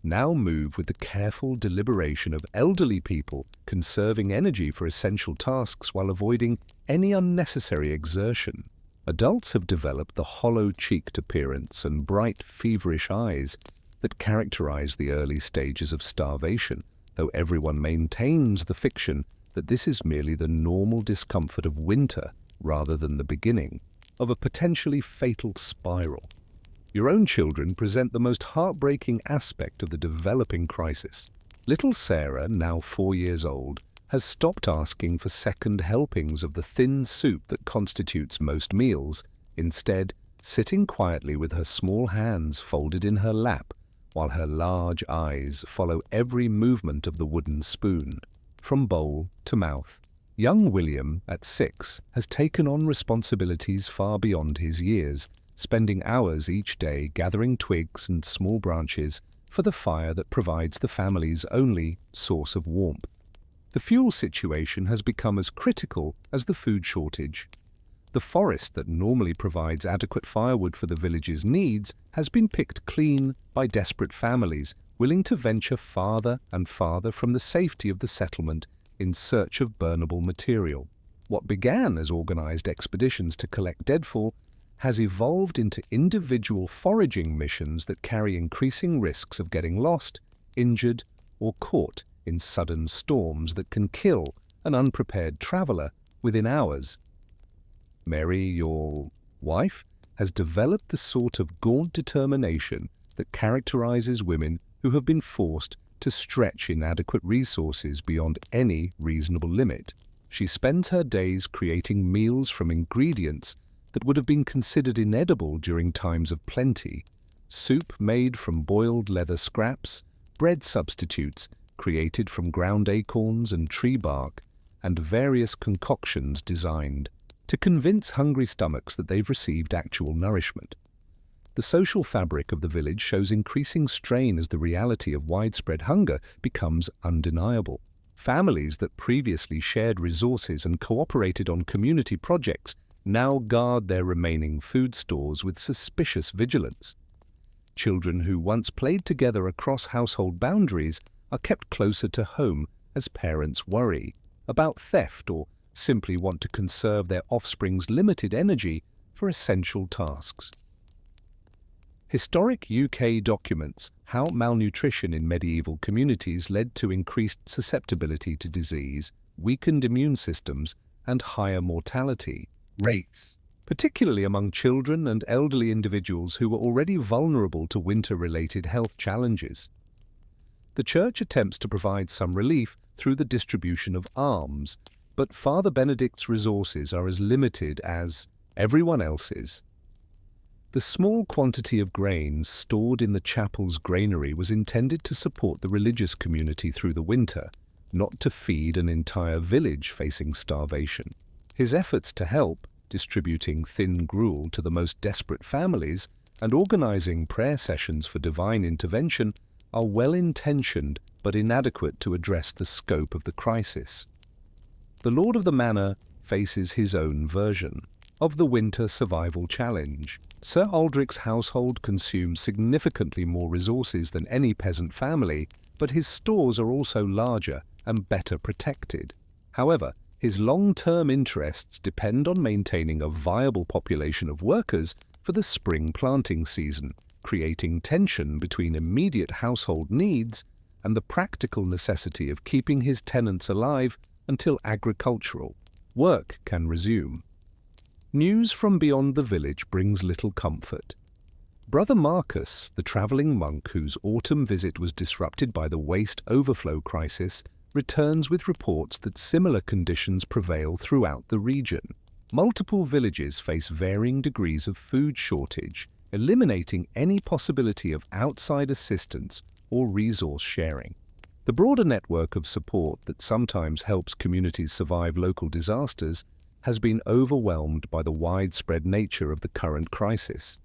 now move with the careful deliberation of elderly people conserving energy for essential tasks while avoiding any unnecessary exertion. Adults have developed the hollow-cheeked appearance and bright, feverish eyes that characterize the early stages of starvation, though everyone maintains the fiction that this is merely the normal discomfort of winter rather than the beginning of a potentially fatal spiral. Your own children present the most heartbreaking aspect of the developing crisis. Little Sarah, now 4 years old, has stopped asking for second helpings of the thin soup that constitutes most meals, instead sitting quietly with her small hands folded in her lap, while her large eyes follow every movement of the wooden spoon, from bowl to mouth. Young William, at 6, has taken on responsibilities far beyond his years, spending hours each day gathering twigs and small branches for the fire that provides the family's only source of warmth. The fuel situation has become as critical as the food shortage. The forest that normally provides adequate firewood for the village's needs has been picked clean by desperate families willing to venture farther and farther from the safety of the settlement in search of burnable material. What began as organized expeditions to collect deadfall has evolved into individual foraging missions that carry increasing risks of getting lost, injured, or caught in sudden storms that can kill an unprepared traveler within hours. Mary, your wife, has developed the sort of gaunt determination that characterizes women who have been forced to stretch inadequate resources beyond any reasonable limit. She spends her days creating meals from ingredients that would have been considered inedible during times of plenty, soup made from boiled leather scraps, bread substitutes created from ground acorns and tree bark, and various concoctions designed to convince hungry stomachs that they've received actual nourishment. The social fabric of the village shows increasing strain as the reality of widespread hunger becomes undeniable. Families that previously shared resources and cooperated on community projects now guard their remaining food stores with suspicious vigilance. Children who once played together across household boundaries are kept closer to home as parents worry about theft or simply want to conserve their offspring's limited energy for essential tasks. Historic UK documents how malnutrition in medieval communities led to increased susceptibility to disease, weakened immune systems, and higher mortality rates, particularly among children and elderly individuals who were already vulnerable to winter-related health challenges. The Church attempts to provide some relief through the distribution of alms, but Father Benedict's resources are as limited as everyone else's. The small quantity of grains stored in the chapel's granary was intended to support the religious community through the winter, not to feed an entire village facing starvation. His efforts to help, distributing thin gruel to the most desperate families and organizing prayer sessions for divine intervention, are well-intentioned but inadequate to address the scope of the crisis. The Lord of the Manor faces his own version of the winter survival challenge. Sir Aldrich's household consumes significantly more resources than any peasant family, but his stores are also larger and better protected. However, his long-term interests depend on maintaining a viable population of workers for the spring planting season, creating tension between immediate household needs and the practical necessity of keeping his tenants alive until agricultural work can resume. News from beyond the village brings little comfort. Brother Marcus, the travelling monk whose autumn visit was disrupted by the waste overflow crisis, returns with reports that similar conditions prevail throughout the region. Multiple villages face varying degrees of food shortage, eliminating any possibility of outside assistance or resource sharing. The broader network of support that sometimes helps communities survive local disasters has been overwhelmed by the widespread nature of the current crisis.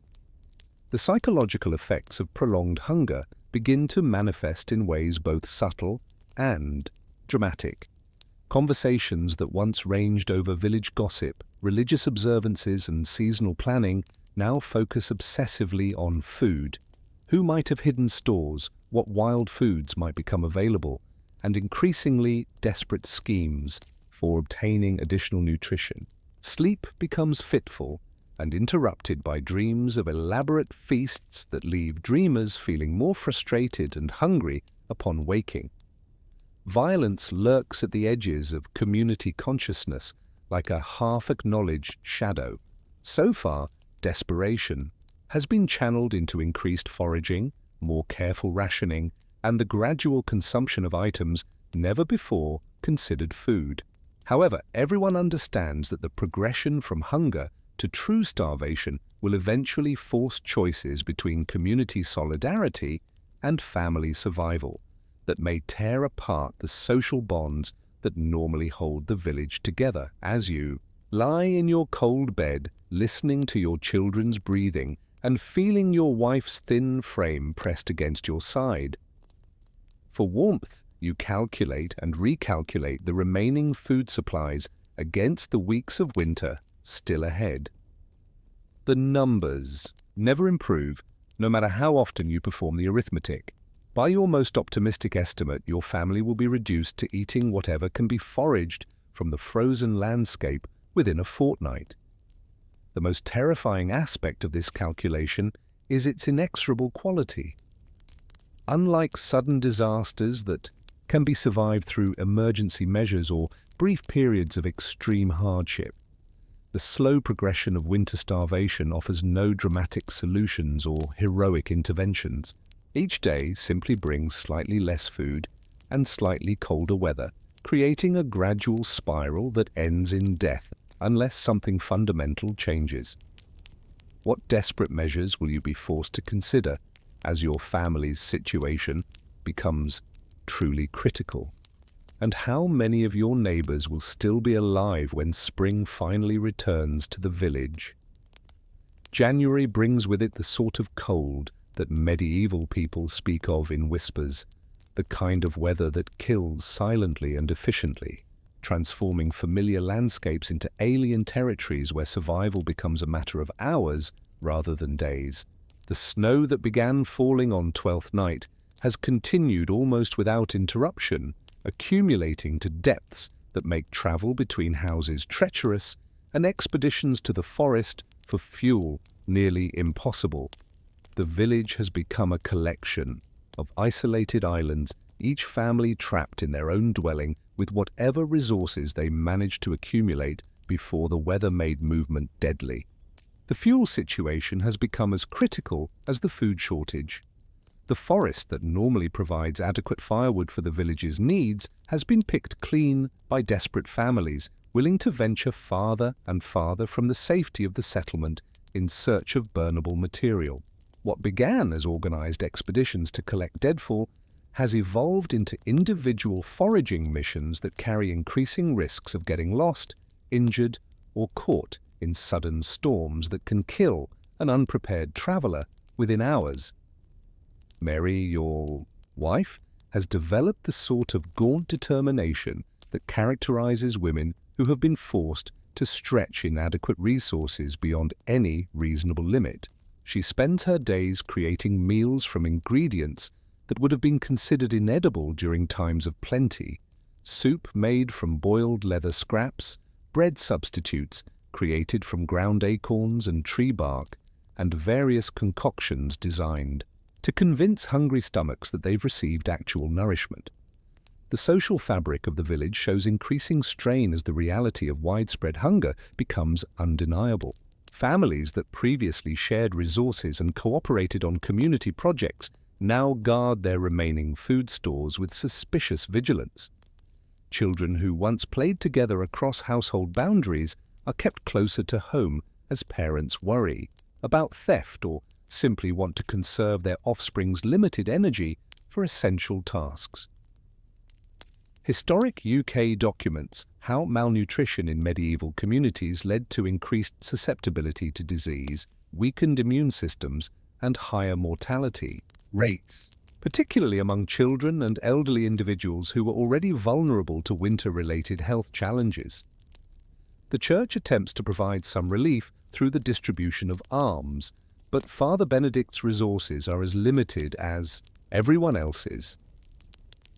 The psychological effects of prolonged hunger begin to manifest in ways both subtle and dramatic. Conversations that once ranged over village gossip, religious observances, and seasonal planning now focus obsessively on food. Who might have hidden stores, what wild foods might become available, and increasingly desperate schemes for obtaining additional nutrition. Sleep becomes fitful and interrupted by dreams of elaborate feasts that leave dreamers feeling more frustrated and hungry upon waking. Violence lurks at the edges of community consciousness like a half-acknowledged shadow. So far, desperation has been channeled into increased foraging, more careful rationing, and the gradual consumption of items never before considered food. However, everyone understands that the progression from hunger to true starvation will eventually force choices between community solidarity and family survival that may tear apart the social bonds that normally hold the village together. As you lie in your cold bed, listening to your children's breathing and feeling your wife's thin frame pressed against your side. For warmth, you calculate and recalculate the remaining food supplies against the weeks of winter still ahead. The numbers never improve, no matter how often you perform the arithmetic. By your most optimistic estimate, your family will be reduced to eating whatever can be foraged from the frozen landscape within a fortnight. The most terrifying aspect of this calculation is its inexorable quality. Unlike sudden disasters that can be survived through emergency measures or brief periods of extreme hardship, the slow progression of winter starvation offers no dramatic solutions or heroic interventions. Each day simply brings slightly less food and slightly colder weather, creating a gradual spiral that ends in death unless something fundamental changes. What desperate measures will you be forced to consider as your family's situation becomes truly critical? And how many of your neighbors will still be alive when spring finally returns to the village? January brings with it the sort of cold that medieval people speak of in whispers, the kind of weather that kills silently and efficiently, transforming familiar landscapes into alien territories where survival becomes a matter of hours rather than days. The snow that began falling on Twelfth Night has continued almost without interruption, accumulating to depths that make travel between houses treacherous and expeditions to the forest for fuel nearly impossible. The village has become a collection of isolated islands, each family trapped in their own dwelling with whatever resources they managed to accumulate before the weather made movement deadly. The fuel situation has become as critical as the food shortage. The forest that normally provides adequate firewood for the village's needs has been picked clean by desperate families willing to venture farther and farther from the safety of the settlement in search of burnable material. What began as organized expeditions to collect deadfall has evolved into individual foraging missions that carry increasing risks of getting lost, injured, or caught in sudden storms that can kill an unprepared traveler within hours. Mary, your wife, has developed the sort of gaunt determination that characterizes women who have been forced to stretch inadequate resources beyond any reasonable limit. She spends her days creating meals from ingredients that would have been considered inedible during times of plenty, soup made from boiled leather scraps, bread substitutes created from ground acorns and tree bark, and various concoctions designed to convince hungry stomachs that they've received actual nourishment. The social fabric of the village shows increasing strain as the reality of widespread hunger becomes undeniable. Families that previously shared resources and cooperated on community projects now guard their remaining food stores with suspicious vigilance. Children who once played together across household boundaries are kept closer to home as parents worry about theft or simply want to conserve their offspring's limited energy for essential tasks. Historic UK documents how malnutrition in medieval communities led to increased susceptibility to disease, weakened immune systems, and higher mortality rates, particularly among children and elderly individuals who were already vulnerable to winter-related health challenges. The Church attempts to provide some relief through the distribution of alms, but Father Benedict's resources are as limited as everyone else's.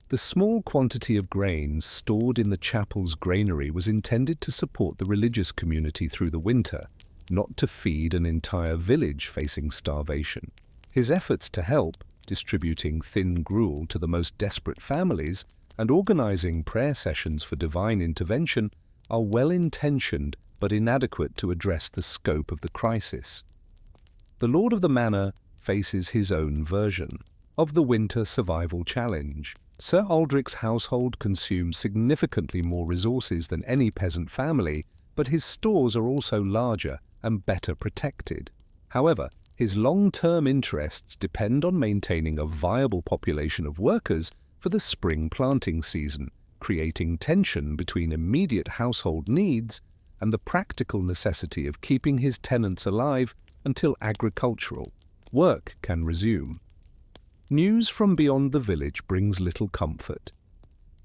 The small quantity of grains stored in the chapel's granary was intended to support the religious community through the winter, not to feed an entire village facing starvation. His efforts to help, distributing thin gruel to the most desperate families and organizing prayer sessions for divine intervention, are well-intentioned but inadequate to address the scope of the crisis. The Lord of the Manor faces his own version of the winter survival challenge. Sir Aldrich's household consumes significantly more resources than any peasant family, but his stores are also larger and better protected. However, his long-term interests depend on maintaining a viable population of workers for the spring planting season, creating tension between immediate household needs and the practical necessity of keeping his tenants alive until agricultural work can resume. News from beyond the village brings little comfort.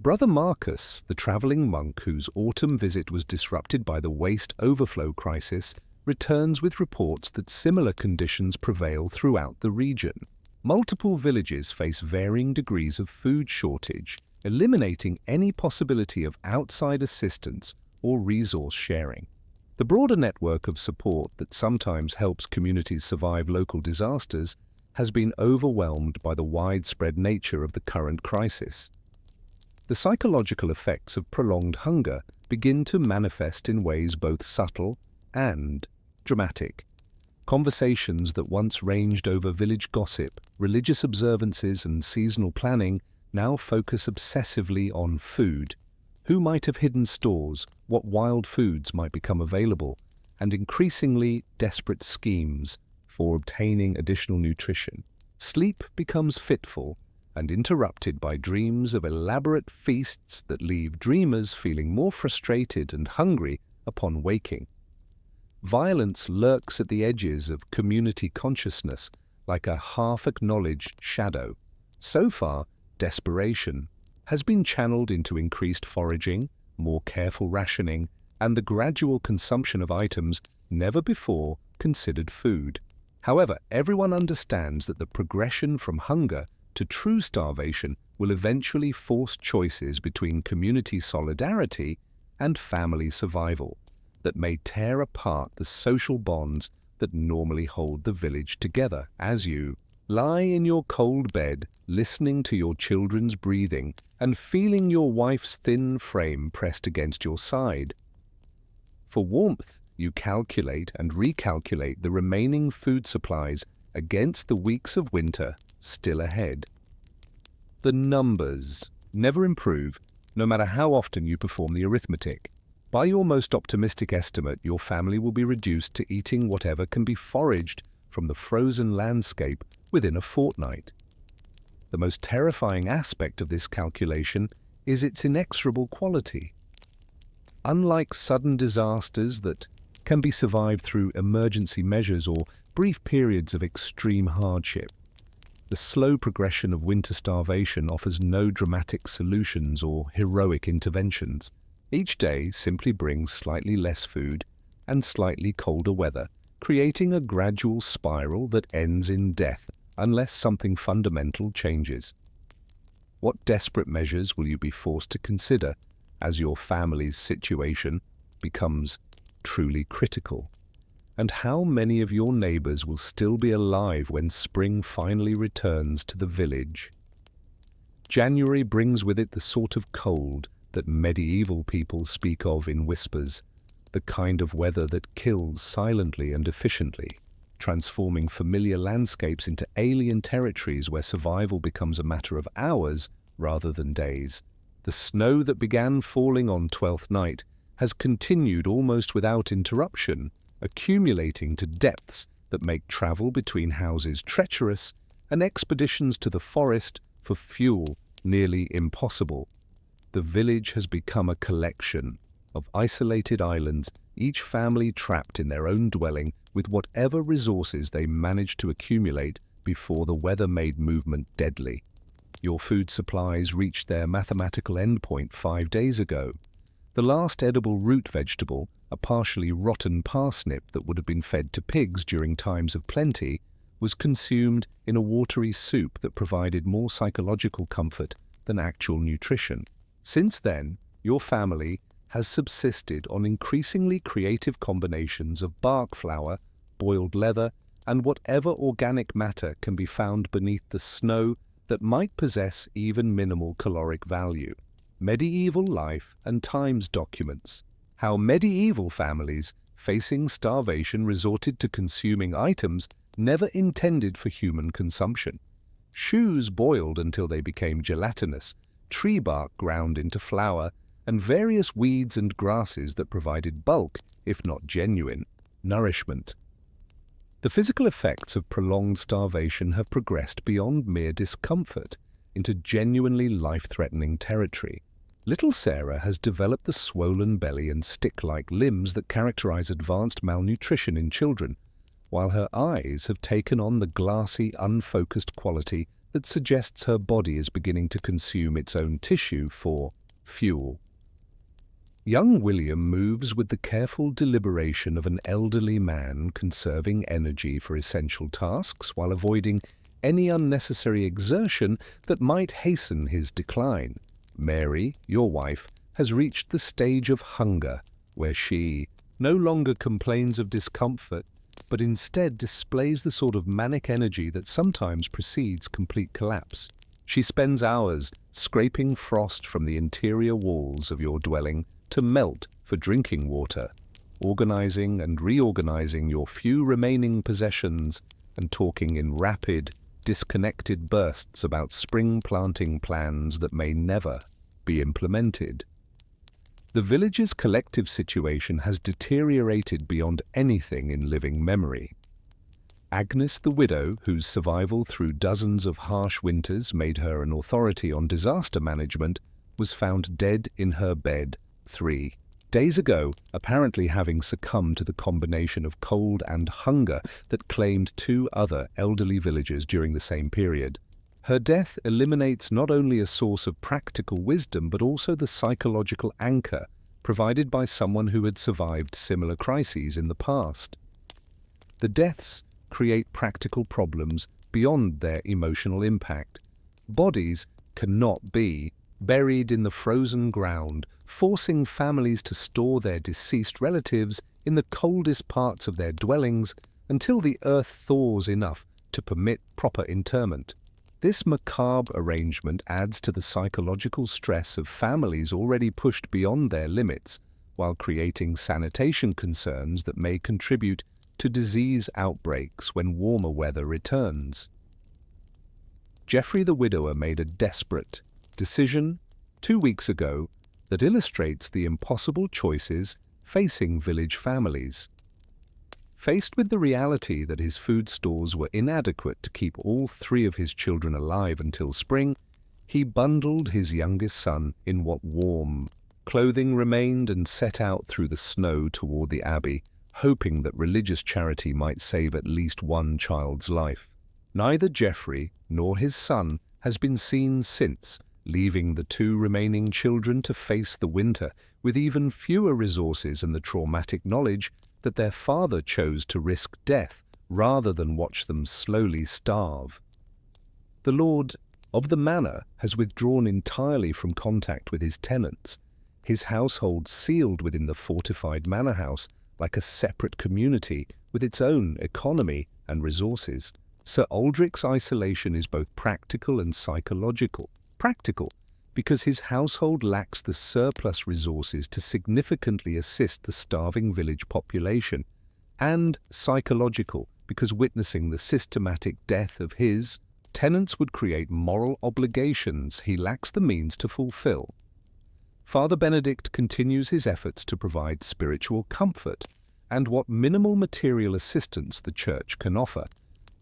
Brother Marcus, the travelling monk whose autumn visit was disrupted by the waste overflow crisis, returns with reports that similar conditions prevail throughout the region. Multiple villages face varying degrees of food shortage, eliminating any possibility of outside assistance or resource sharing. The broader network of support that sometimes helps communities survive local disasters has been overwhelmed by the widespread nature of the current crisis. The psychological effects of prolonged hunger begin to manifest in ways both subtle and dramatic. Conversations that once ranged over village gossip, religious observances, and seasonal planning now focus obsessively on food. Who might have hidden stores, what wild foods might become available, and increasingly desperate schemes for obtaining additional nutrition. Sleep becomes fitful and interrupted by dreams of elaborate feasts that leave dreamers feeling more frustrated and hungry upon waking. Violence lurks at the edges of community consciousness like a half-acknowledged shadow. So far, desperation has been channeled into increased foraging, more careful rationing, and the gradual consumption of items never before considered food. However, everyone understands that the progression from hunger to true starvation will eventually force choices between community solidarity and family survival that may tear apart the social bonds that normally hold the village together. As you lie in your cold bed, listening to your children's breathing and feeling your wife's thin frame pressed against your side. For warmth, you calculate and recalculate the remaining food supplies against the weeks of winter still ahead. The numbers never improve, no matter how often you perform the arithmetic. By your most optimistic estimate, your family will be reduced to eating whatever can be foraged from the frozen landscape within a fortnight. The most terrifying aspect of this calculation is its inexorable quality. Unlike sudden disasters that can be survived through emergency measures or brief periods of extreme hardship, the slow progression of winter starvation offers no dramatic solutions or heroic interventions. Each day simply brings slightly less food and slightly colder weather, creating a gradual spiral that ends in death unless something fundamental changes. What desperate measures will you be forced to consider as your family's situation becomes truly critical? And how many of your neighbors will still be alive when spring finally returns to the village? January brings with it the sort of cold that medieval people speak of in whispers, the kind of weather that kills silently and efficiently, transforming familiar landscapes into alien territories where survival becomes a matter of hours rather than days. The snow that began falling on Twelfth Night has continued almost without interruption, accumulating to depths that make travel between houses treacherous and expeditions to the forest for fuel nearly impossible. The village has become a collection of isolated islands, each family trapped in their own dwelling with whatever resources they managed to accumulate before the weather made movement deadly. Your food supplies reached their mathematical endpoint 5 days ago. The last edible root vegetable, a partially rotten parsnip that would have been fed to pigs during times of plenty, was consumed in a watery soup that provided more psychological comfort than actual nutrition. Since then, your family has subsisted on increasingly creative combinations of bark flour, boiled leather, and whatever organic matter can be found beneath the snow that might possess even minimal caloric value. Medieval Life and Times documents how medieval families facing starvation resorted to consuming items never intended for human consumption. Shoes boiled until they became gelatinous, tree bark ground into flour, and various weeds and grasses that provided bulk, if not genuine, nourishment. The physical effects of prolonged starvation have progressed beyond mere discomfort into genuinely life-threatening territory. Little Sarah has developed the swollen belly and stick-like limbs that characterize advanced malnutrition in children, while her eyes have taken on the glassy, unfocused quality that suggests her body is beginning to consume its own tissue for fuel. Young William moves with the careful deliberation of an elderly man conserving energy for essential tasks while avoiding any unnecessary exertion that might hasten his decline. Mary, your wife, has reached the stage of hunger, where she no longer complains of discomfort, but instead displays the sort of manic energy that sometimes precedes complete collapse. She spends hours scraping frost from the interior walls of your dwelling to melt for drinking water, organizing and reorganizing your few remaining possessions, and talking in rapid, disconnected bursts about spring planting plans that may never be implemented. The village's collective situation has deteriorated beyond anything in living memory. Agnes the widow, whose survival through dozens of harsh winters made her an authority on disaster management, was found dead in her bed 3 days ago, apparently having succumbed to the combination of cold and hunger that claimed 2 other elderly villagers during the same period. Her death eliminates not only a source of practical wisdom but also the psychological anchor provided by someone who had survived similar crises in the past. The deaths create practical problems beyond their emotional impact. Bodies cannot be buried in the frozen ground, forcing families to store their deceased relatives in the coldest parts of their dwellings until the earth thaws enough to permit proper interment. This macabre arrangement adds to the psychological stress of families already pushed beyond their limits, while creating sanitation concerns that may contribute to disease outbreaks when warmer weather returns. Geoffrey the widower made a desperate decision 2 weeks ago that illustrates the impossible choices facing village families. Faced with the reality that his food stores were inadequate to keep all three of his children alive until spring, he bundled his youngest son in what warm clothing remained and set out through the snow toward the abbey, hoping that religious charity might save at least one child's life. Neither Geoffrey nor his son has been seen since, leaving the two remaining children to face the winter with even fewer resources and the traumatic knowledge that their father chose to risk death rather than watch them slowly starve. The lord of the manor has withdrawn entirely from contact with his tenants, his household sealed within the fortified manor house like a separate community with its own economy and resources. Sir Aldrich's isolation is both practical and psychological. Practical, because his household lacks the surplus resources to significantly assist the starving village population, and psychological, because witnessing the systematic death of his tenants would create moral obligations he lacks the means to fulfill. Father Benedict continues his efforts to provide spiritual comfort and what minimal material assistance the Church can offer,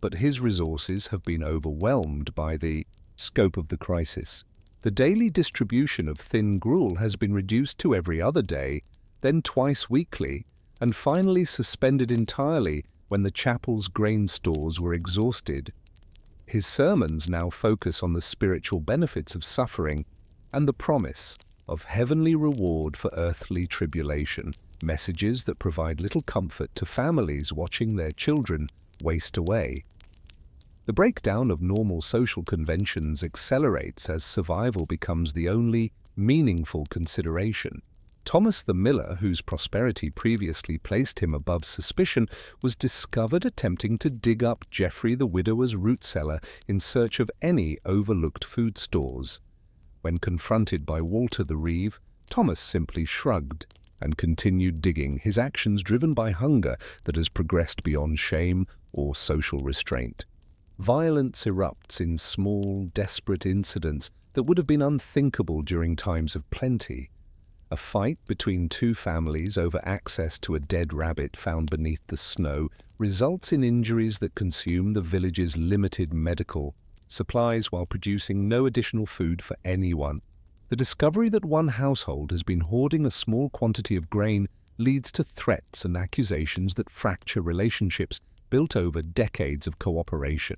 but his resources have been overwhelmed by the scope of the crisis. The daily distribution of thin gruel has been reduced to every other day, then twice weekly, and finally suspended entirely when the chapel's grain stores were exhausted. His sermons now focus on the spiritual benefits of suffering and the promise of heavenly reward for earthly tribulation, messages that provide little comfort to families watching their children waste away. The breakdown of normal social conventions accelerates as survival becomes the only meaningful consideration. Thomas the miller, whose prosperity previously placed him above suspicion, was discovered attempting to dig up Geoffrey the widower's root cellar in search of any overlooked food stores. When confronted by Walter the reeve, Thomas simply shrugged and continued digging, his actions driven by hunger that has progressed beyond shame or social restraint. Violence erupts in small, desperate incidents that would have been unthinkable during times of plenty. A fight between two families over access to a dead rabbit found beneath the snow results in injuries that consume the village's limited medical supplies while producing no additional food for anyone. The discovery that one household has been hoarding a small quantity of grain leads to threats and accusations that fracture relationships built over decades of cooperation.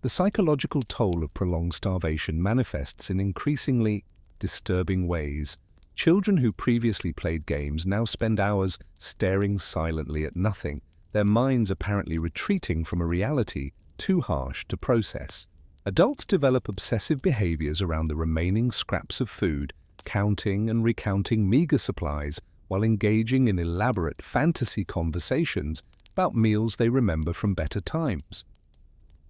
The psychological toll of prolonged starvation manifests in increasingly disturbing ways. Children who previously played games now spend hours staring silently at nothing, their minds apparently retreating from a reality too harsh to process. Adults develop obsessive behaviors around the remaining scraps of food, counting and recounting meager supplies while engaging in elaborate fantasy conversations about meals they remember from better times.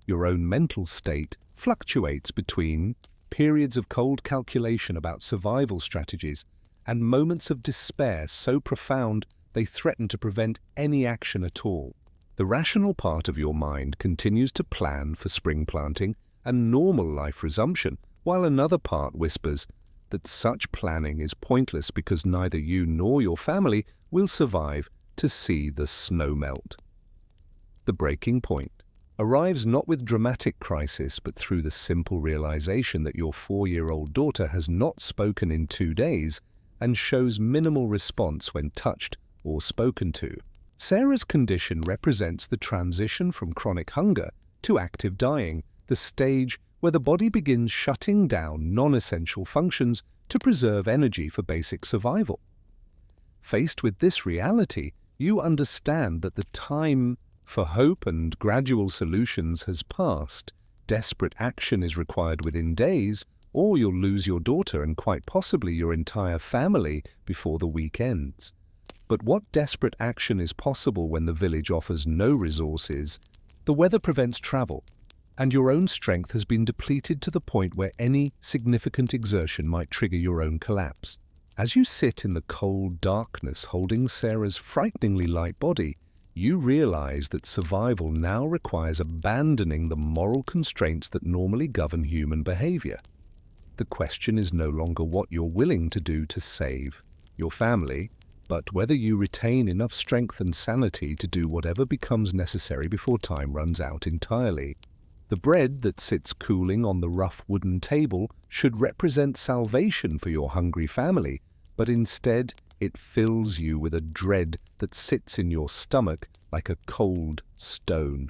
Your own mental state fluctuates between periods of cold calculation about survival strategies and moments of despair so profound they threaten to prevent any action at all. The rational part of your mind continues to plan for spring planting and normal life resumption, while another part whispers that such planning is pointless because neither you nor your family will survive to see the snow melt. The breaking point arrives not with dramatic crisis, but through the simple realization that your 4-year-old daughter has not spoken in 2 days and shows minimal response when touched or spoken to. Sarah's condition represents the transition from chronic hunger to active dying, the stage where the body begins shutting down non-essential functions to preserve energy for basic survival. Faced with this reality, you understand that the time for hope and gradual solutions has passed. Desperate action is required within days, or you'll lose your daughter and quite possibly your entire family before the week ends. But what desperate action is possible when the village offers no resources, the weather prevents travel, and your own strength has been depleted to the point where any significant exertion might trigger your own collapse? As you sit in the cold darkness holding Sarah's frighteningly light body, you realize that survival now requires abandoning the moral constraints that normally govern human behavior. the question is no longer what you're willing to do to save your family, but whether you retain enough strength and sanity to do whatever becomes necessary before time runs out entirely. The bread that sits cooling on the rough wooden table should represent salvation for your hungry family, but instead it fills you with a dread that sits in your stomach like a cold stone.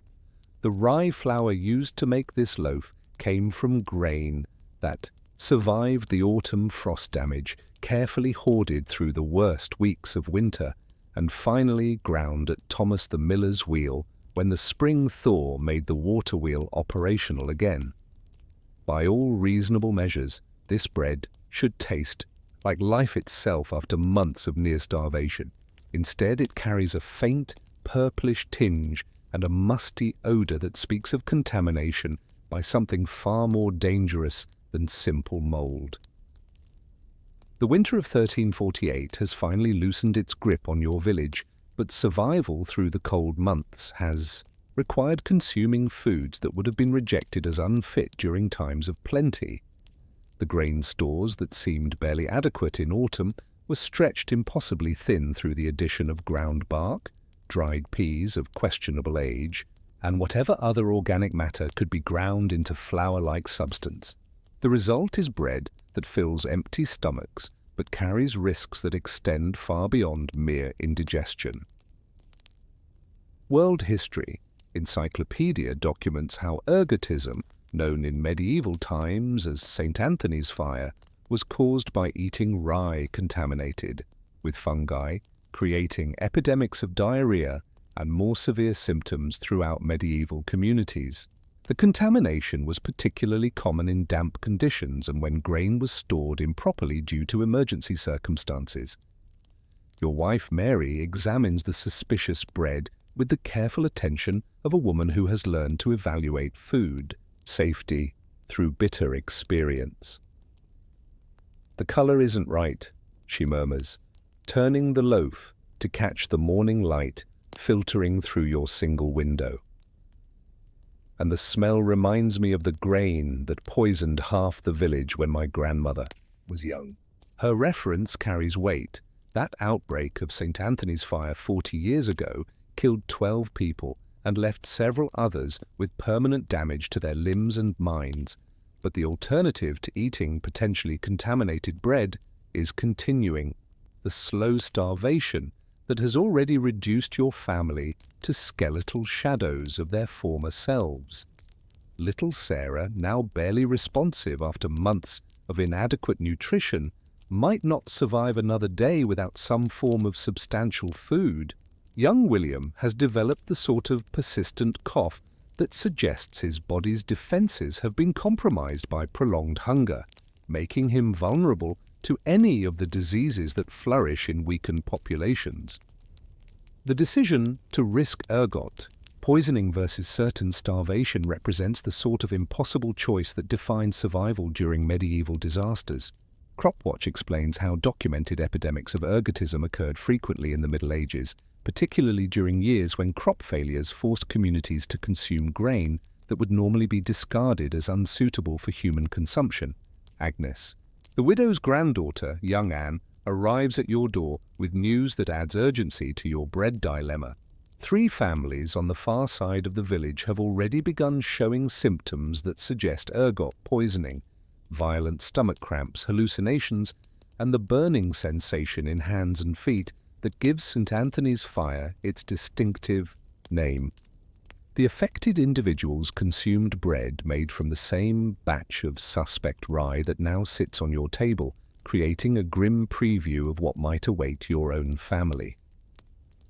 The rye flour used to make this loaf came from grain that survived the autumn frost damage, carefully hoarded through the worst weeks of winter, and finally ground at Thomas the miller's wheel when the spring thaw made the water wheel operational again. By all reasonable measures, this bread should taste like life itself after months of near starvation. Instead, it carries a faint, purplish tinge and a musty odor that speaks of contamination by something far more dangerous than simple mold. The winter of 1348 has finally loosened its grip on your village, but survival through the cold months has required consuming foods that would have been rejected as unfit during times of plenty. The grain stores that seemed barely adequate in autumn were stretched impossibly thin through the addition of ground bark, dried peas of questionable age, and whatever other organic matter could be ground into flour-like substance. The result is bread that fills empty stomachs but carries risks that extend far beyond mere indigestion. World History Encyclopedia documents how ergotism, known in medieval times as St. Anthony's fire, was caused by eating rye contaminated with fungi, creating epidemics of diarrhea and more severe symptoms throughout medieval communities. The contamination was particularly common in damp conditions and when grain was stored improperly due to emergency circumstances. Your wife Mary examines the suspicious bread with the careful attention of a woman who has learned to evaluate food safety through bitter experience. "The color isn't right," she murmurs, turning the loaf to catch the morning light filtering through your single window. "And the smell reminds me of the grain that poisoned half the village when my grandmother was young." Her reference carries weight. That outbreak of St. Anthony's fire 40 years ago killed 12 people and left several others with permanent damage to their limbs and minds. But the alternative to eating potentially contaminated bread is continuing the slow starvation that has already reduced your family to skeletal shadows of their former selves. Little Sarah, now barely responsive after months of inadequate nutrition, might not survive another day without some form of substantial food. Young William has developed the sort of persistent cough that suggests his body's defenses have been compromised by prolonged hunger, making him vulnerable to any of the diseases that flourish in weakened populations. The decision to risk ergot, poisoning versus certain starvation, represents the sort of impossible choice that defined survival during medieval disasters. Cropwatch explains how documented epidemics of ergotism occurred frequently in the Middle Ages, particularly during years when crop failures forced communities to consume grain that would normally be discarded as unsuitable for human consumption. Agnes, the widow's granddaughter, young Anne, arrives at your door with news that adds urgency to your bread dilemma. 3 families on the far side of the village have already begun showing symptoms that suggest ergot poisoning: violent stomach cramps, hallucinations, and the burning sensation in hands and feet that gives St. Anthony's fire its distinctive name. The affected individuals consumed bread made from the same batch of suspect rye that now sits on your table, creating a grim preview of what might await your own family.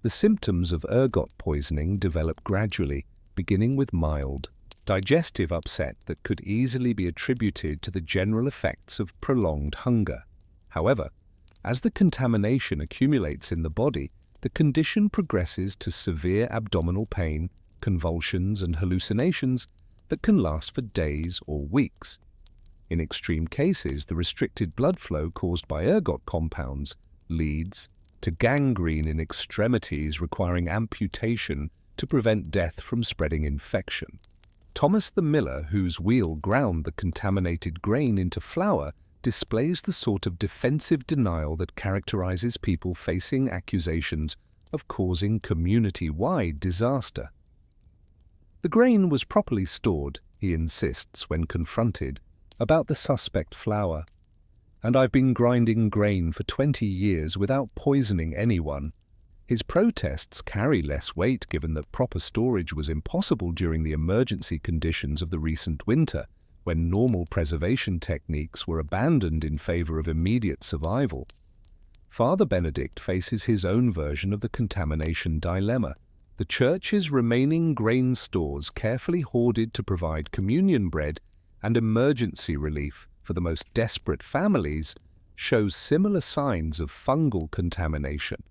The symptoms of ergot poisoning develop gradually, beginning with mild digestive upset that could easily be attributed to the general effects of prolonged hunger. However, as the contamination accumulates in the body, the condition progresses to severe abdominal pain, convulsions, and hallucinations that can last for days or weeks. In extreme cases, the restricted blood flow caused by ergot compounds leads to gangrene in extremities requiring amputation to prevent death from spreading infection. Thomas the miller, whose wheel ground the contaminated grain into flour, displays the sort of defensive denial that characterizes people facing accusations of causing community-wide disaster. The grain was properly stored, he insists when confronted about the suspect flour. And I've been grinding grain for 20 years without poisoning anyone. His protests carry less weight given that proper storage was impossible during the emergency conditions of the recent winter, when normal preservation techniques were abandoned in favor of immediate survival. Father Benedict faces his own version of the contamination dilemma. The Church's remaining grain stores, carefully hoarded to provide communion bread and emergency relief for the most desperate families, show similar signs of fungal contamination.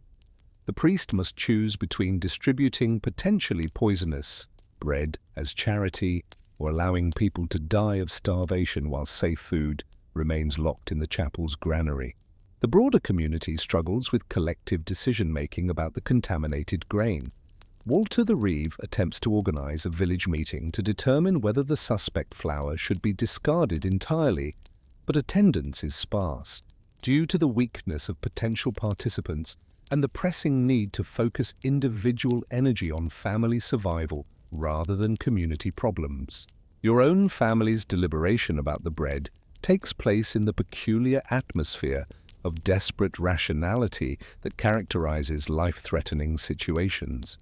The priest must choose between distributing potentially poisonous bread as charity or allowing people to die of starvation while safe food remains locked in the chapel's granary. The broader community struggles with collective decision-making about the contaminated grain. Walter the Reeve attempts to organize a village meeting to determine whether the suspect flour should be discarded entirely, but attendance is sparse. Due to the weakness of potential participants and the pressing need to focus individual energy on family survival rather than community problems. Your own family's deliberation about the bread takes place in the peculiar atmosphere of desperate rationality that characterizes life-threatening situations.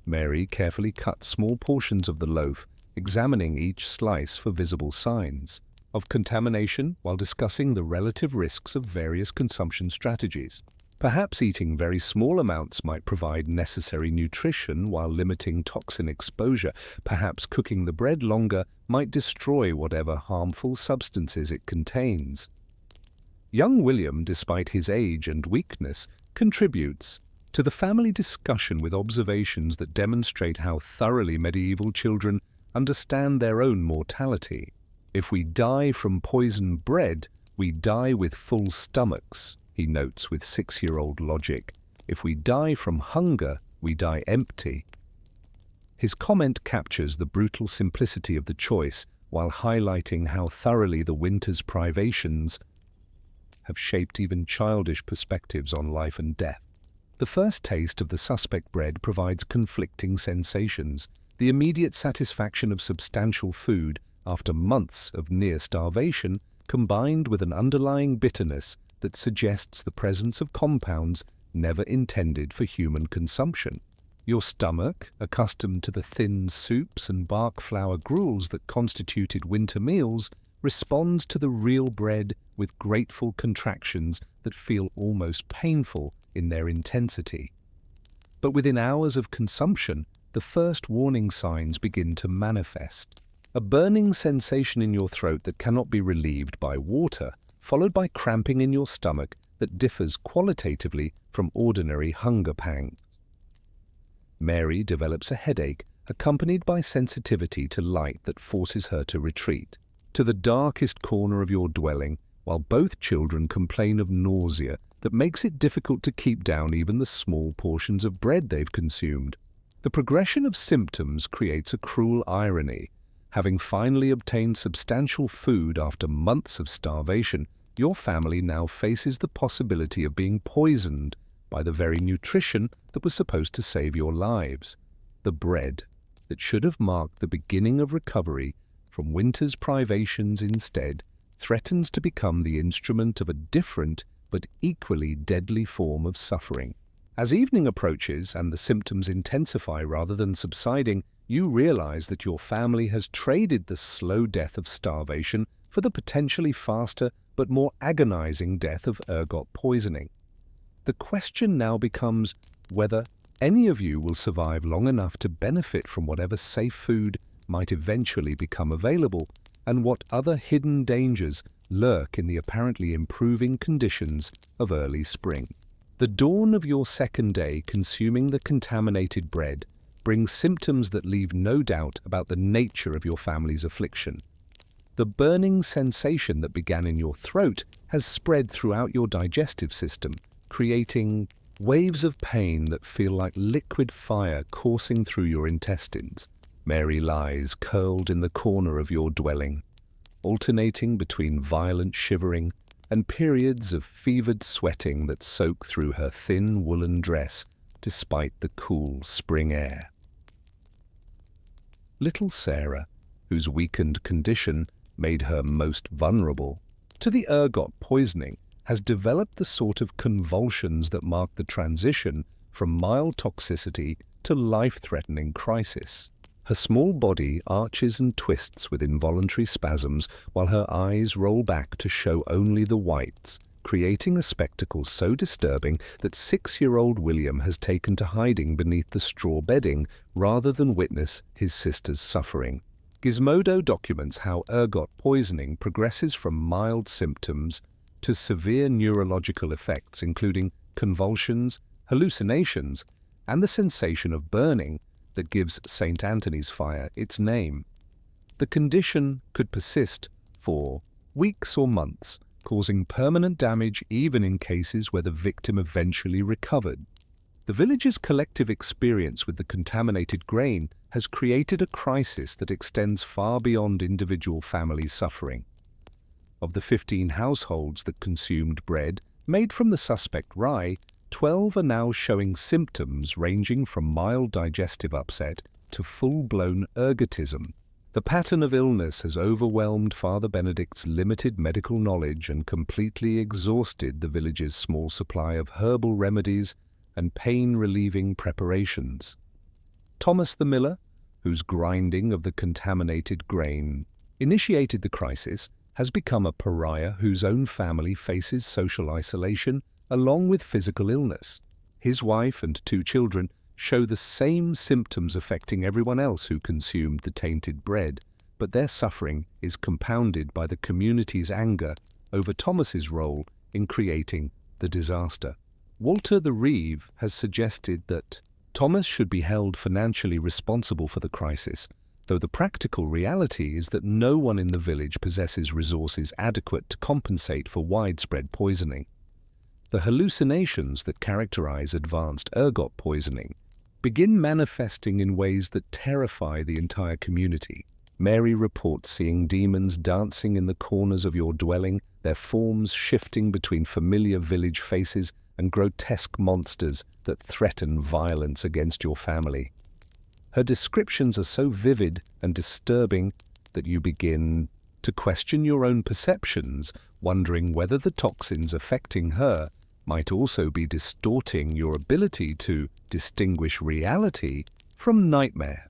Mary carefully cuts small portions of the loaf, examining each slice for visible signs of contamination while discussing the relative risks of various consumption strategies. Perhaps eating very small amounts might provide necessary nutrition while limiting toxin exposure. Perhaps cooking the bread longer might destroy whatever harmful substances it contains. Young William, despite his age and weakness, contributes to the family discussion with observations that demonstrate how thoroughly medieval children understand their own mortality. If we die from poisoned bread, we die with full stomachs, he notes with 6-year-old logic. If we die from hunger, we die empty. His comment captures the brutal simplicity of the choice while highlighting how thoroughly the winter's privations have shaped even childish perspectives on life and death. The first taste of the suspect bread provides conflicting sensations. The immediate satisfaction of substantial food after months of near starvation, combined with an underlying bitterness that suggests the presence of compounds never intended for human consumption. Your stomach, accustomed to the thin soups and bark flour gruels that constituted winter meals, responds to the real bread with grateful contractions that feel almost painful in their intensity. But within hours of consumption, the first warning signs begin to manifest. A burning sensation in your throat that cannot be relieved by water, followed by cramping in your stomach that differs qualitatively from ordinary hunger pangs. Mary develops a headache accompanied by sensitivity to light that forces her to retreat to the darkest corner of your dwelling, while both children complain of nausea that makes it difficult to keep down even the small portions of bread they've consumed. The progression of symptoms creates a cruel irony. Having finally obtained substantial food after months of starvation, your family now faces the possibility of being poisoned by the very nutrition that was supposed to save your lives. The bread that should have marked the beginning of recovery from winter's privations instead threatens to become the instrument of a different but equally deadly form of suffering. As evening approaches and the symptoms intensify rather than subsiding, you realize that your family has traded the slow death of starvation for the potentially faster but more agonizing death of ergot poisoning. The question now becomes whether any of you will survive long enough to benefit from whatever safe food might eventually become available, and what other hidden dangers lurk in the apparently improving conditions of early spring. The dawn of your second day consuming the contaminated bread brings symptoms that leave no doubt about the nature of your family's affliction. The burning sensation that began in your throat has spread throughout your digestive system, creating waves of pain that feel like liquid fire coursing through your intestines. Mary lies curled in the corner of your dwelling, alternating between violent shivering and periods of fevered sweating that soak through her thin woolen dress despite the cool spring air. Little Sarah, whose weakened condition made her most vulnerable to the ergot poisoning, has developed the sort of convulsions that mark the transition from mild toxicity to life-threatening crisis. Her small body arches and twists with involuntary spasms while her eyes roll back to show only the whites, creating a spectacle so disturbing that 6-year-old William has taken to hiding beneath the straw bedding rather than witness his sister's suffering. Gizmodo documents how ergot poisoning progresses from mild symptoms to severe neurological effects, including convulsions, hallucinations, and the sensation of burning that gives St. Anthony's fire its name. The condition could persist for weeks or months, causing permanent damage even in cases where the victim eventually recovered. The village's collective experience with the contaminated grain has created a crisis that extends far beyond individual family suffering. Of the 15 households that consumed bread made from the suspect rye, 12 are now showing symptoms ranging from mild digestive upset to full-blown ergotism. The pattern of illness has overwhelmed Father Benedict's limited medical knowledge and completely exhausted the village's small supply of herbal remedies and pain-relieving preparations. Thomas the miller, whose grinding of the contaminated grain initiated the crisis, has become a pariah whose own family faces social isolation along with physical illness. His wife and 2 children show the same symptoms affecting everyone else who consumed the tainted bread, but their suffering is compounded by the community's anger over Thomas's role in creating the disaster. Walter the Reeve has suggested that Thomas should be held financially responsible for the crisis, though the practical reality is that no one in the village possesses resources adequate to compensate for widespread poisoning. The hallucinations that characterize advanced ergot poisoning begin manifesting in ways that terrify the entire community. Mary reports seeing demons dancing in the corners of your dwelling, their forms shifting between familiar village faces and grotesque monsters that threaten violence against your family. Her descriptions are so vivid and disturbing that you begin to question your own perceptions, wondering whether the toxins affecting her might also be distorting your ability to distinguish reality from nightmare.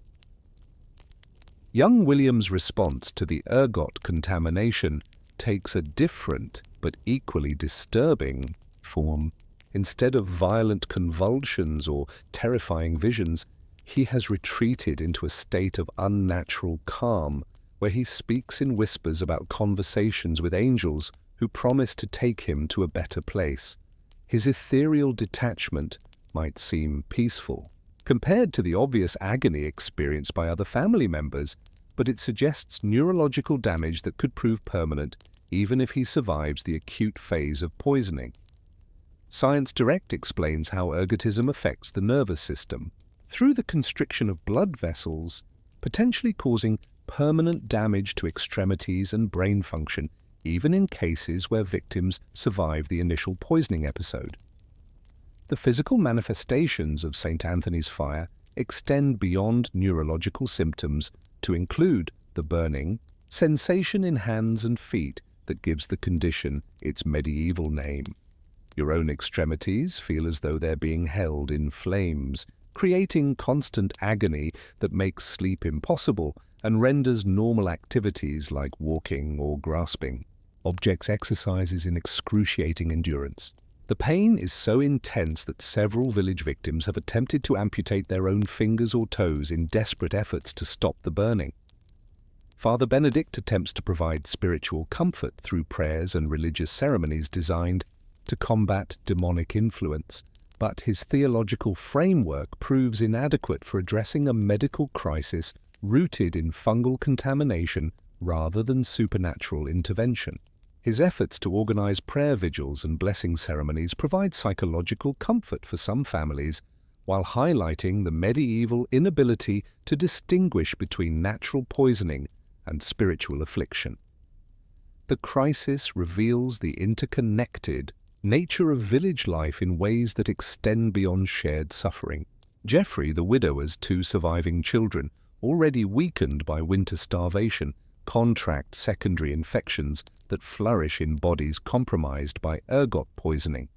Young William's response to the ergot contamination takes a different but equally disturbing form. Instead of violent convulsions or terrifying visions, he has retreated into a state of unnatural calm, where he speaks in whispers about conversations with angels who promise to take him to a better place. His ethereal detachment might seem peaceful, compared to the obvious agony experienced by other family members, but it suggests neurological damage that could prove permanent even if he survives the acute phase of poisoning. Science Direct explains how ergotism affects the nervous system through the constriction of blood vessels, potentially causing permanent damage to extremities and brain function, even in cases where victims survive the initial poisoning episode. The physical manifestations of St. Anthony's fire extend beyond neurological symptoms to include the burning sensation in hands and feet that gives the condition its medieval name. Your own extremities feel as though they're being held in flames, creating constant agony that makes sleep impossible and renders normal activities like walking or grasping objects exercises in excruciating endurance. The pain is so intense that several village victims have attempted to amputate their own fingers or toes in desperate efforts to stop the burning. Father Benedict attempts to provide spiritual comfort through prayers and religious ceremonies designed to combat demonic influence, but his theological framework proves inadequate for addressing a medical crisis rooted in fungal contamination rather than supernatural intervention. His efforts to organize prayer vigils and blessing ceremonies provide psychological comfort for some families, while highlighting the medieval inability to distinguish between natural poisoning and spiritual affliction. The crisis reveals the interconnected nature of village life in ways that extend beyond shared suffering. Geoffrey, the widower's two surviving children, already weakened by winter starvation, contract secondary infections that flourish in bodies compromised by ergot poisoning.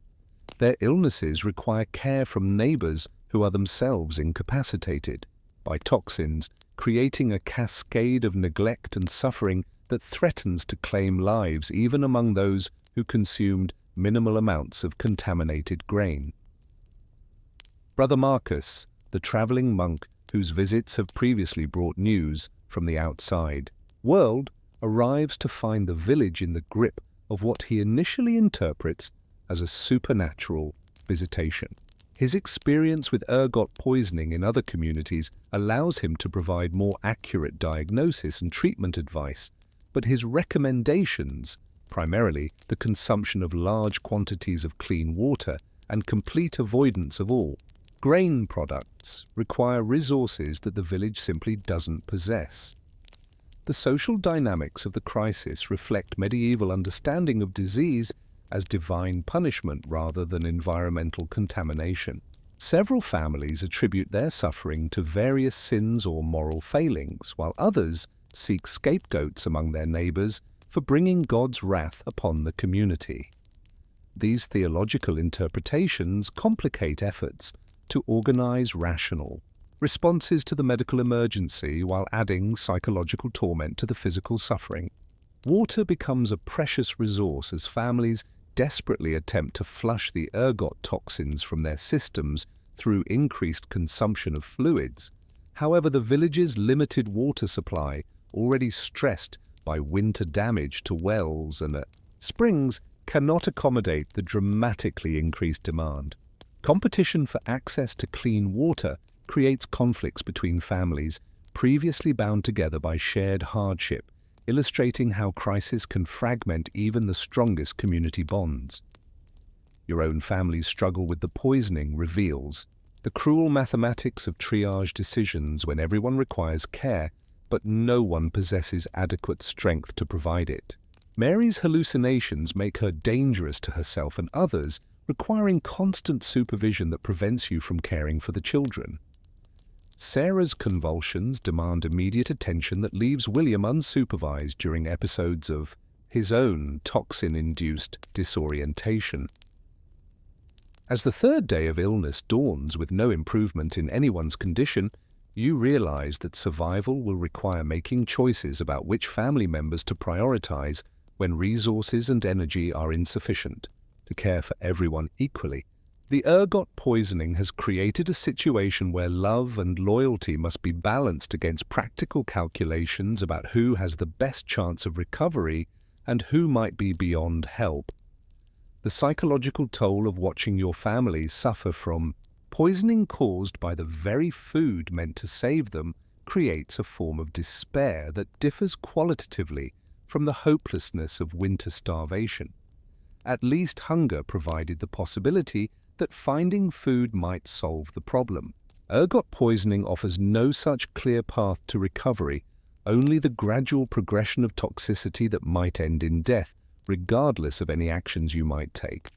Their illnesses require care from neighbors who are themselves incapacitated by toxins, creating a cascade of neglect and suffering that threatens to claim lives even among those who consumed minimal amounts of contaminated grain. Brother Marcus, the traveling monk whose visits have previously brought news from the outside world, arrives to find the village in the grip of what he initially interprets as a supernatural visitation. His experience with ergot poisoning in other communities allows him to provide more accurate diagnosis and treatment advice, but his recommendations, primarily the consumption of large quantities of clean water and complete avoidance of all grain products, require resources that the village simply doesn't possess. The social dynamics of the crisis reflect medieval understanding of disease as divine punishment rather than environmental contamination. Several families attribute their suffering to various sins or moral failings, while others seek scapegoats among their neighbors for bringing God's wrath upon the community. These theological interpretations complicate efforts to organize rational responses to the medical emergency while adding psychological torment to the physical suffering. Water becomes a precious resource as families desperately attempt to flush the ergot toxins from their systems through increased consumption of fluids. However, the village's limited water supply, already stressed by winter damage to wells and springs, cannot accommodate the dramatically increased demand. Competition for access to clean water creates conflicts between families previously bound together by shared hardship, illustrating how crisis can fragment even the strongest community bonds. Your own family's struggle with the poisoning reveals the cruel mathematics of triage decisions when everyone requires care, but no one possesses adequate strength to provide it. Mary's hallucinations make her dangerous to herself and others, requiring constant supervision that prevents you from caring for the children. Sarah's convulsions demand immediate attention that leaves William unsupervised during episodes of his own toxin-induced disorientation. As the third day of illness dawns with no improvement in anyone's condition, you realize that survival will require making choices about which family members to prioritize when resources and energy are insufficient to care for everyone equally. The ergot poisoning has created a situation where love and loyalty must be balanced against practical calculations about who has the best chance of recovery and who might be beyond help. The psychological toll of watching your family suffer from poisoning caused by the very food meant to save them creates a form of despair that differs qualitatively from the hopelessness of winter starvation. At least hunger provided the possibility that finding food might solve the problem. Ergot poisoning offers no such clear path to recovery, only the gradual progression of toxicity that might end in death, regardless of any actions you might take.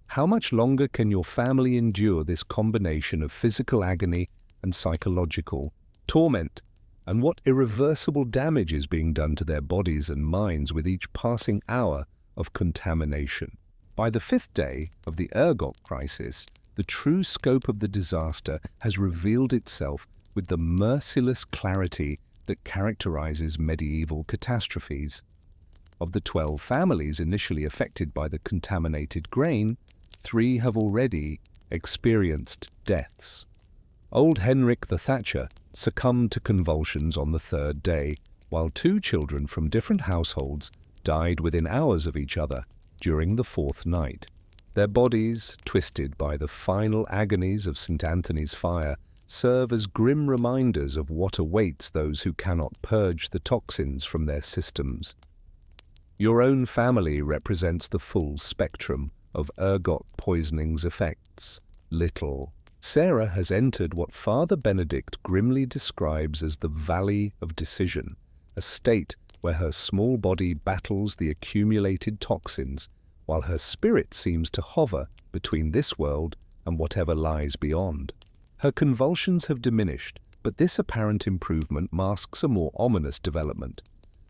How much longer can your family endure this combination of physical agony and psychological torment? And what irreversible damage is being done to their bodies and minds with each passing hour of contamination? By the fifth day of the ergot crisis, the true scope of the disaster has revealed itself with the merciless clarity that characterizes medieval catastrophes. Of the 12 families initially affected by the contaminated grain, 3 have already experienced deaths. Old Henrik the Thatcher succumbed to convulsions on the third day, while 2 children from different households died within hours of each other during the 4th night. Their bodies, twisted by the final agonies of St. Anthony's fire, serve as grim reminders of what awaits those who cannot purge the toxins from their systems. Your own family represents the full spectrum of ergot poisoning's effects. Little Sarah has entered what Father Benedict grimly describes as the Valley of Decision, a state where her small body battles the accumulated toxins, while her spirit seems to hover between this world and whatever lies beyond. Her convulsions have diminished, but this apparent improvement masks a more ominous development.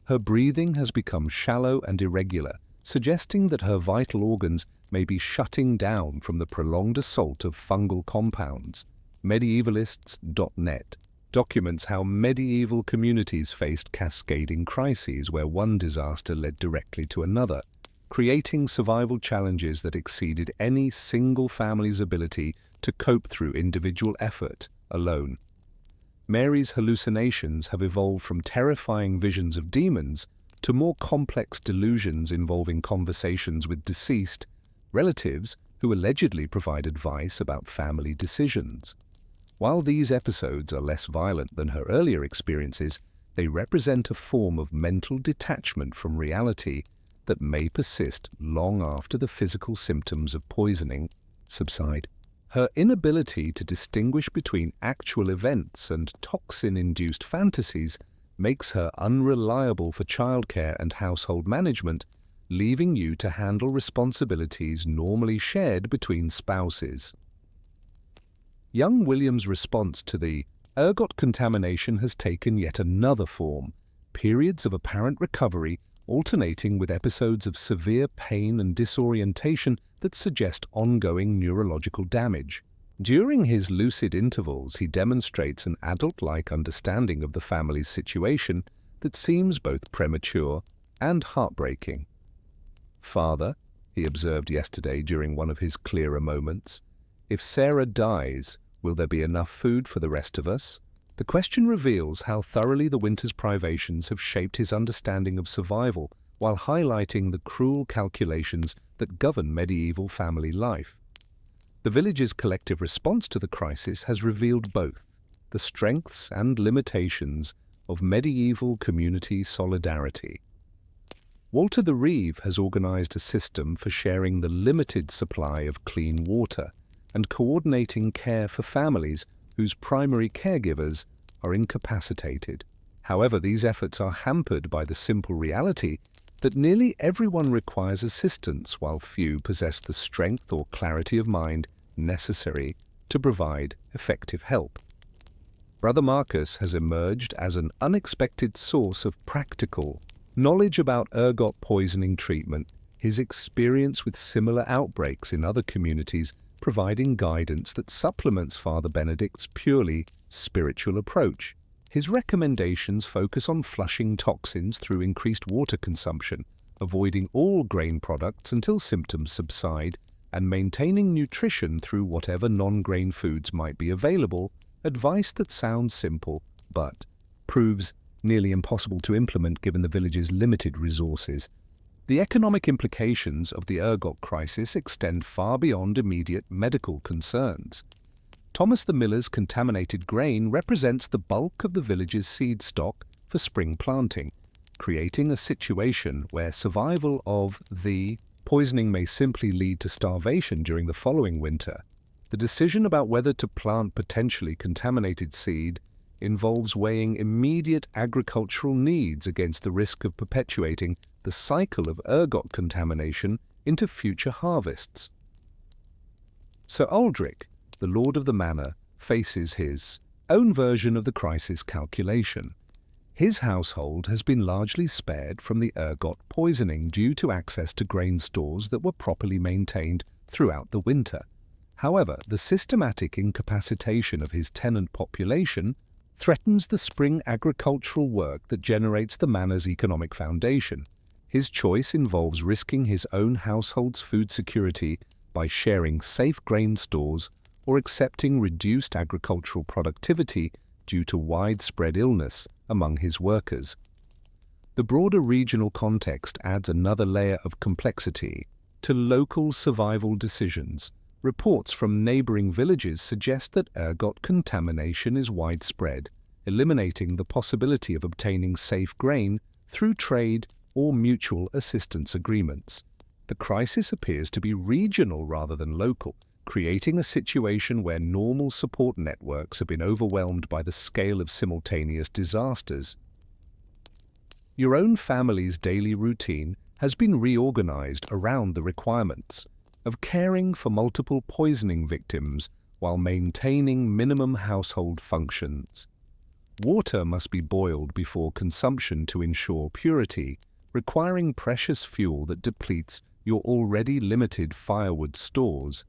Her breathing has become shallow and irregular, suggesting that her vital organs may be shutting down from the prolonged assault of fungal compounds. Medievalists.net documents how medieval communities faced cascading crises where one disaster led directly to another, creating survival challenges that exceeded any single family's ability to cope through individual effort alone. Mary's hallucinations have evolved from terrifying visions of demons to more complex delusions involving conversations with deceased relatives who allegedly provide advice about family decisions. While these episodes are less violent than her earlier experiences, they represent a form of mental detachment from reality that may persist long after the physical symptoms of poisoning subside. Her inability to distinguish between actual events and toxin-induced fantasies makes her unreliable for childcare and household management, leaving you to handle responsibilities normally shared between spouses. Young William's response to the ergot contamination has taken yet another form, periods of apparent recovery alternating with episodes of severe pain and disorientation that suggest ongoing neurological damage. During his lucid intervals, he demonstrates an adult-like understanding of the family's situation that seems both premature and heartbreaking. "Father," he observed yesterday during one of his clearer moments, "if Sarah dies, will there be enough food for the rest of us?" The question reveals how thoroughly the winter's privations have shaped his understanding of survival, while highlighting the cruel calculations that govern medieval family life. The village's collective response to the crisis has revealed both the strengths and limitations of medieval community solidarity. Walter the Reeve has organized a system for sharing the limited supply of clean water and coordinating care for families whose primary caregivers are incapacitated. However, these efforts are hampered by the simple reality that nearly everyone requires assistance, while few possess the strength or clarity of mind necessary to provide effective help. Brother Marcus has emerged as an unexpected source of practical knowledge about ergot poisoning treatment, his experience with similar outbreaks in other communities providing guidance that supplements Father Benedict's purely spiritual approach. His recommendations focus on flushing toxins through increased water consumption, avoiding all grain products until symptoms subside, and maintaining nutrition through whatever non-grain foods might be available, advice that sounds simple but proves nearly impossible to implement given the village's limited resources. The economic implications of the ergot crisis extend far beyond immediate medical concerns. Thomas the Miller's contaminated grain represents the bulk of the village's seed stock for spring planting, creating a situation where survival of the poisoning may simply lead to starvation during the following winter. The decision about whether to plant potentially contaminated seed involves weighing immediate agricultural needs against the risk of perpetuating the cycle of ergot contamination into future harvests. Sir Aldrich, the lord of the manor, faces his own version of the crisis calculation. His household has been largely spared from the ergot poisoning due to access to grain stores that were properly maintained throughout the winter. However, the systematic incapacitation of his tenant population threatens the spring agricultural work that generates the manor's economic foundation. His choice involves risking his own household's food security by sharing safe grain stores or accepting reduced agricultural productivity due to widespread illness among his workers. The broader regional context adds another layer of complexity to local survival decisions. Reports from neighboring villages suggest that ergot contamination is widespread, eliminating the possibility of obtaining safe grain through trade or mutual assistance agreements. The crisis appears to be regional rather than local, creating a situation where normal support networks have been overwhelmed by the scale of simultaneous disasters. Your own family's daily routine has been reorganized around the requirements of caring for multiple poisoning victims while maintaining minimum household functions. Water must be boiled before consumption to ensure purity, requiring precious fuel that depletes your already limited firewood stores.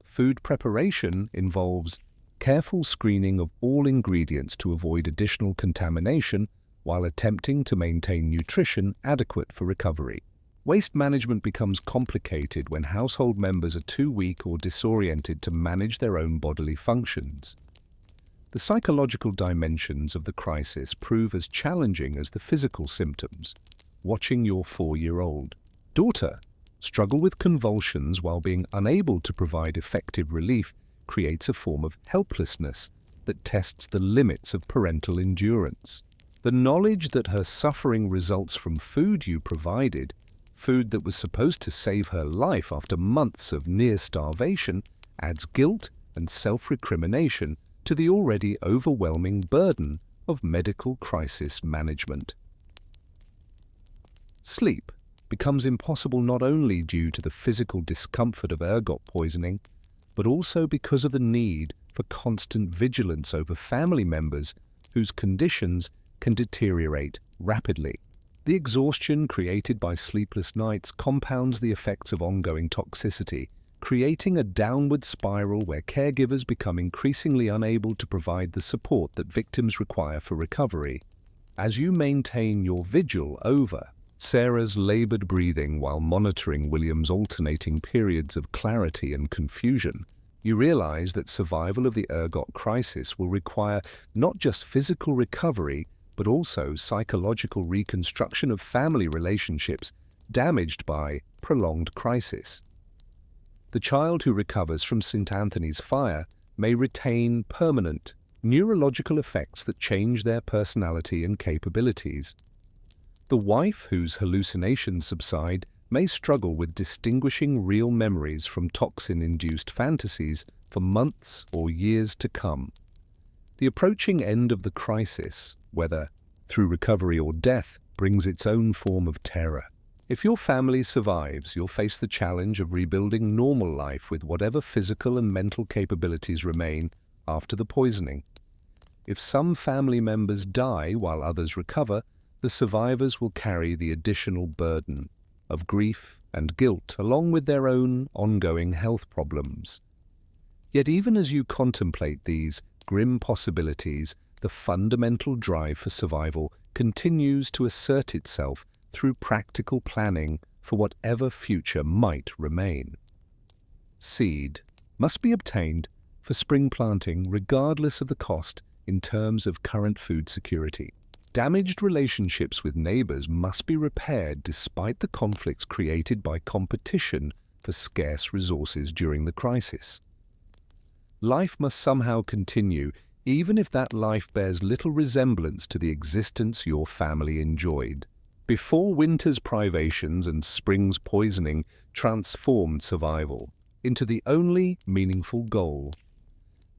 Food preparation involves careful screening of all ingredients to avoid additional contamination while attempting to maintain nutrition adequate for recovery. Waste management becomes complicated when household members are too weak or disoriented to manage their own bodily functions. The psychological dimensions of the crisis prove as challenging as the physical symptoms. Watching your 4-year-old daughter struggle with convulsions while being unable to provide effective relief creates a form of helplessness that tests the limits of parental endurance. The knowledge that her suffering results from food you provided, food that was supposed to save her life after months of near starvation, adds guilt and self-recrimination to the already overwhelming burden of medical crisis management. Sleep becomes impossible not only due to the physical discomfort of ergot poisoning, but also because of the need for constant vigilance over family members whose conditions can deteriorate rapidly. The exhaustion created by sleepless nights compounds the effects of ongoing toxicity, creating a downward spiral where caregivers become increasingly unable to provide the support that victims require for recovery. As you maintain your vigil over Sarah's labored breathing while monitoring William's alternating periods of clarity and confusion, you realize that survival of the ergot crisis will require not just physical recovery, but also psychological reconstruction of family relationships damaged by prolonged crisis. The child who recovers from St. Anthony's fire may retain permanent neurological effects that change their personality and capabilities. The wife whose hallucinations subside may struggle with distinguishing real memories from toxin-induced fantasies for months or years to come. The approaching end of the crisis, whether through recovery or death, brings its own form of terror. If your family survives, you'll face the challenge of rebuilding normal life with whatever physical and mental capabilities remain after the poisoning. If some family members die while others recover, the survivors will carry the additional burden of grief and guilt along with their own ongoing health problems. Yet even as you contemplate these grim possibilities, the fundamental drive for survival continues to assert itself through practical planning for whatever future might remain. Seed must be obtained for spring planting regardless of the cost in terms of current food security. Damaged relationships with neighbors must be repaired despite the conflicts created by competition for scarce resources during the crisis. Life must somehow continue, even if that life bears little resemblance to the existence your family enjoyed. Before winter's privations and spring's poisoning transformed survival into the only meaningful goal.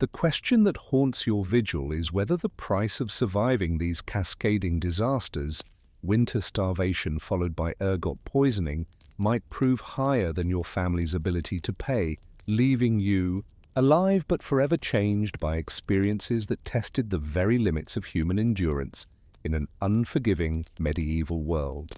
The question that haunts your vigil is whether the price of surviving these cascading disasters, winter starvation followed by ergot poisoning, might prove higher than your family's ability to pay, leaving you alive but forever changed by experiences that tested the very limits of human endurance in an unforgiving medieval world.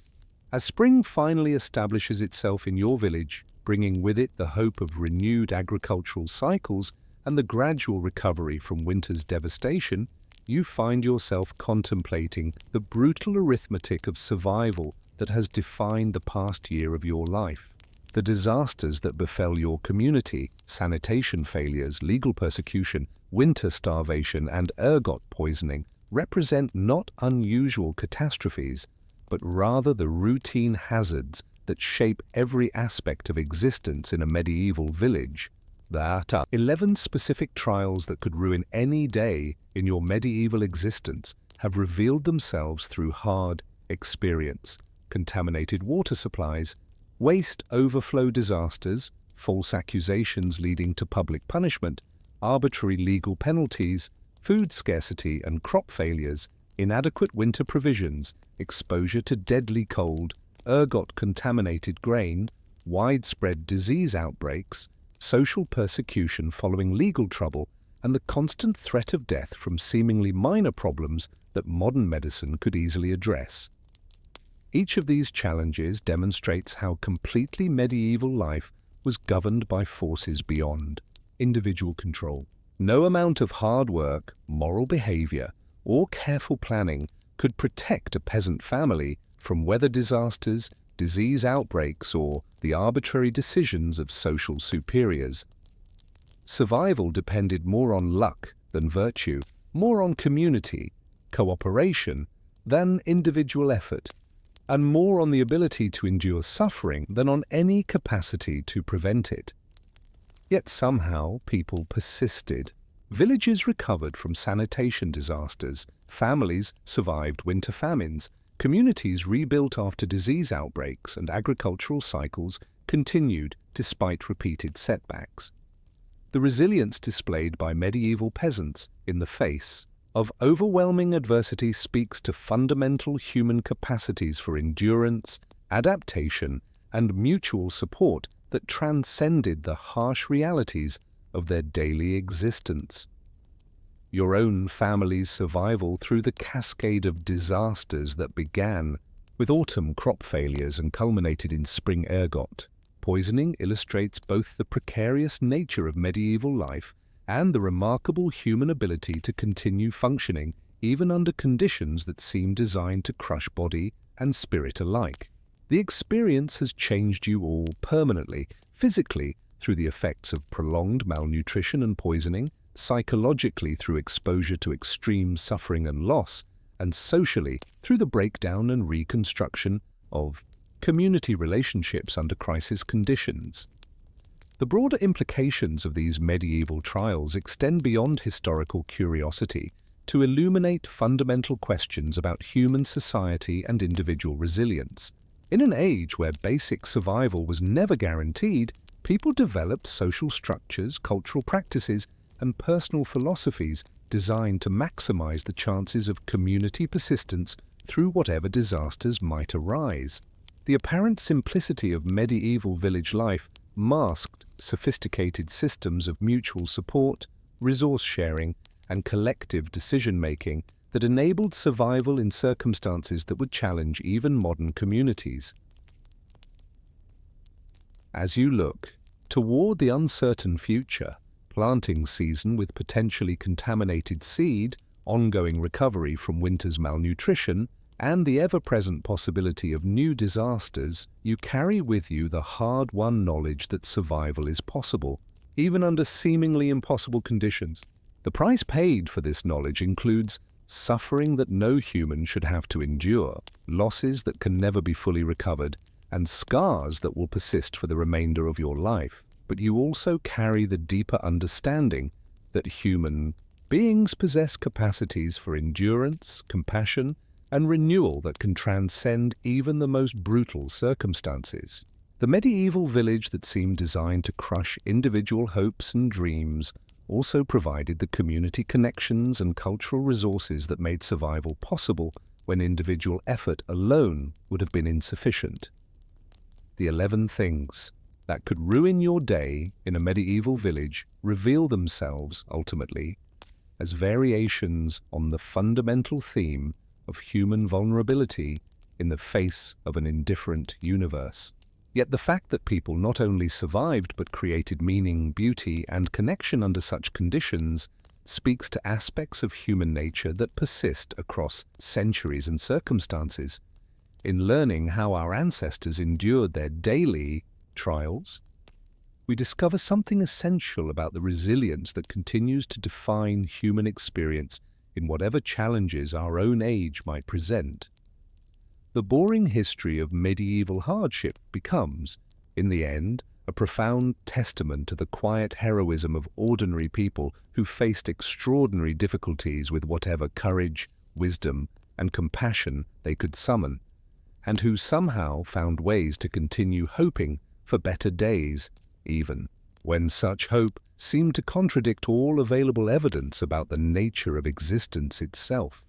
As spring finally establishes itself in your village, bringing with it the hope of renewed agricultural cycles and the gradual recovery from winter's devastation, you find yourself contemplating the brutal arithmetic of survival that has defined the past year of your life. The disasters that befell your community, sanitation failures, legal persecution, winter starvation, and ergot poisoning represent not unusual catastrophes, but rather the routine hazards that shape every aspect of existence in a medieval village. There are 11 specific trials that could ruin any day in your medieval existence have revealed themselves through hard experience: contaminated water supplies, waste overflow disasters, false accusations leading to public punishment, arbitrary legal penalties, food scarcity and crop failures, inadequate winter provisions, exposure to deadly cold, ergot-contaminated grain, widespread disease outbreaks, social persecution following legal trouble, and the constant threat of death from seemingly minor problems that modern medicine could easily address. Each of these challenges demonstrates how completely medieval life was governed by forces beyond individual control. No amount of hard work, moral behavior, or careful planning could protect a peasant family from weather disasters, disease outbreaks, or the arbitrary decisions of social superiors. Survival depended more on luck than virtue, more on community, cooperation, than individual effort, and more on the ability to endure suffering than on any capacity to prevent it. Yet somehow people persisted. Villages recovered from sanitation disasters, families survived winter famines, communities rebuilt after disease outbreaks, and agricultural cycles continued despite repeated setbacks. The resilience displayed by medieval peasants in the face of overwhelming adversity speaks to fundamental human capacities for endurance, adaptation, and mutual support that transcended the harsh realities of their daily existence. Your own family's survival through the cascade of disasters that began with autumn crop failures and culminated in spring ergot poisoning illustrates both the precarious nature of medieval life and the remarkable human ability to continue functioning even under conditions that seem designed to crush body and spirit alike. The experience has changed you all permanently, physically through the effects of prolonged malnutrition and poisoning, psychologically through exposure to extreme suffering and loss, and socially through the breakdown and reconstruction of community relationships under crisis conditions. The broader implications of these medieval trials extend beyond historical curiosity to illuminate fundamental questions about human society and individual resilience. In an age where basic survival was never guaranteed, people developed social structures, cultural practices, and personal philosophies designed to maximize the chances of community persistence through whatever disasters might arise. The apparent simplicity of medieval village life masked sophisticated systems of mutual support, resource sharing, and collective decision-making that enabled survival in circumstances that would challenge even modern communities. As you look toward the uncertain future, planting season with potentially contaminated seed, ongoing recovery from winter's malnutrition, and the ever-present possibility of new disasters, you carry with you the hard-won knowledge that survival is possible, even under seemingly impossible conditions. The price paid for this knowledge includes suffering that no human should have to endure, losses that can never be fully recovered, and scars that will persist for the remainder of your life. But you also carry the deeper understanding that human beings possess capacities for endurance, compassion, and renewal that can transcend even the most brutal circumstances. The medieval village that seemed designed to crush individual hopes and dreams also provided the community connections and cultural resources that made survival possible when individual effort alone would have been insufficient. The 11 things that could ruin your day in a medieval village reveal themselves, ultimately, as variations on the fundamental theme of human vulnerability in the face of an indifferent universe. Yet the fact that people not only survived but created meaning, beauty, and connection under such conditions speaks to aspects of human nature that persist across centuries and circumstances. In learning how our ancestors endured their daily trials, we discover something essential about the resilience that continues to define human experience in whatever challenges our own age might present. The boring history of medieval hardship becomes, in the end, a profound testament to the quiet heroism of ordinary people who faced extraordinary difficulties with whatever courage, wisdom, and compassion they could summon, and who somehow found ways to continue hoping for better days, even when such hope seemed to contradict all available evidence about the nature of existence itself.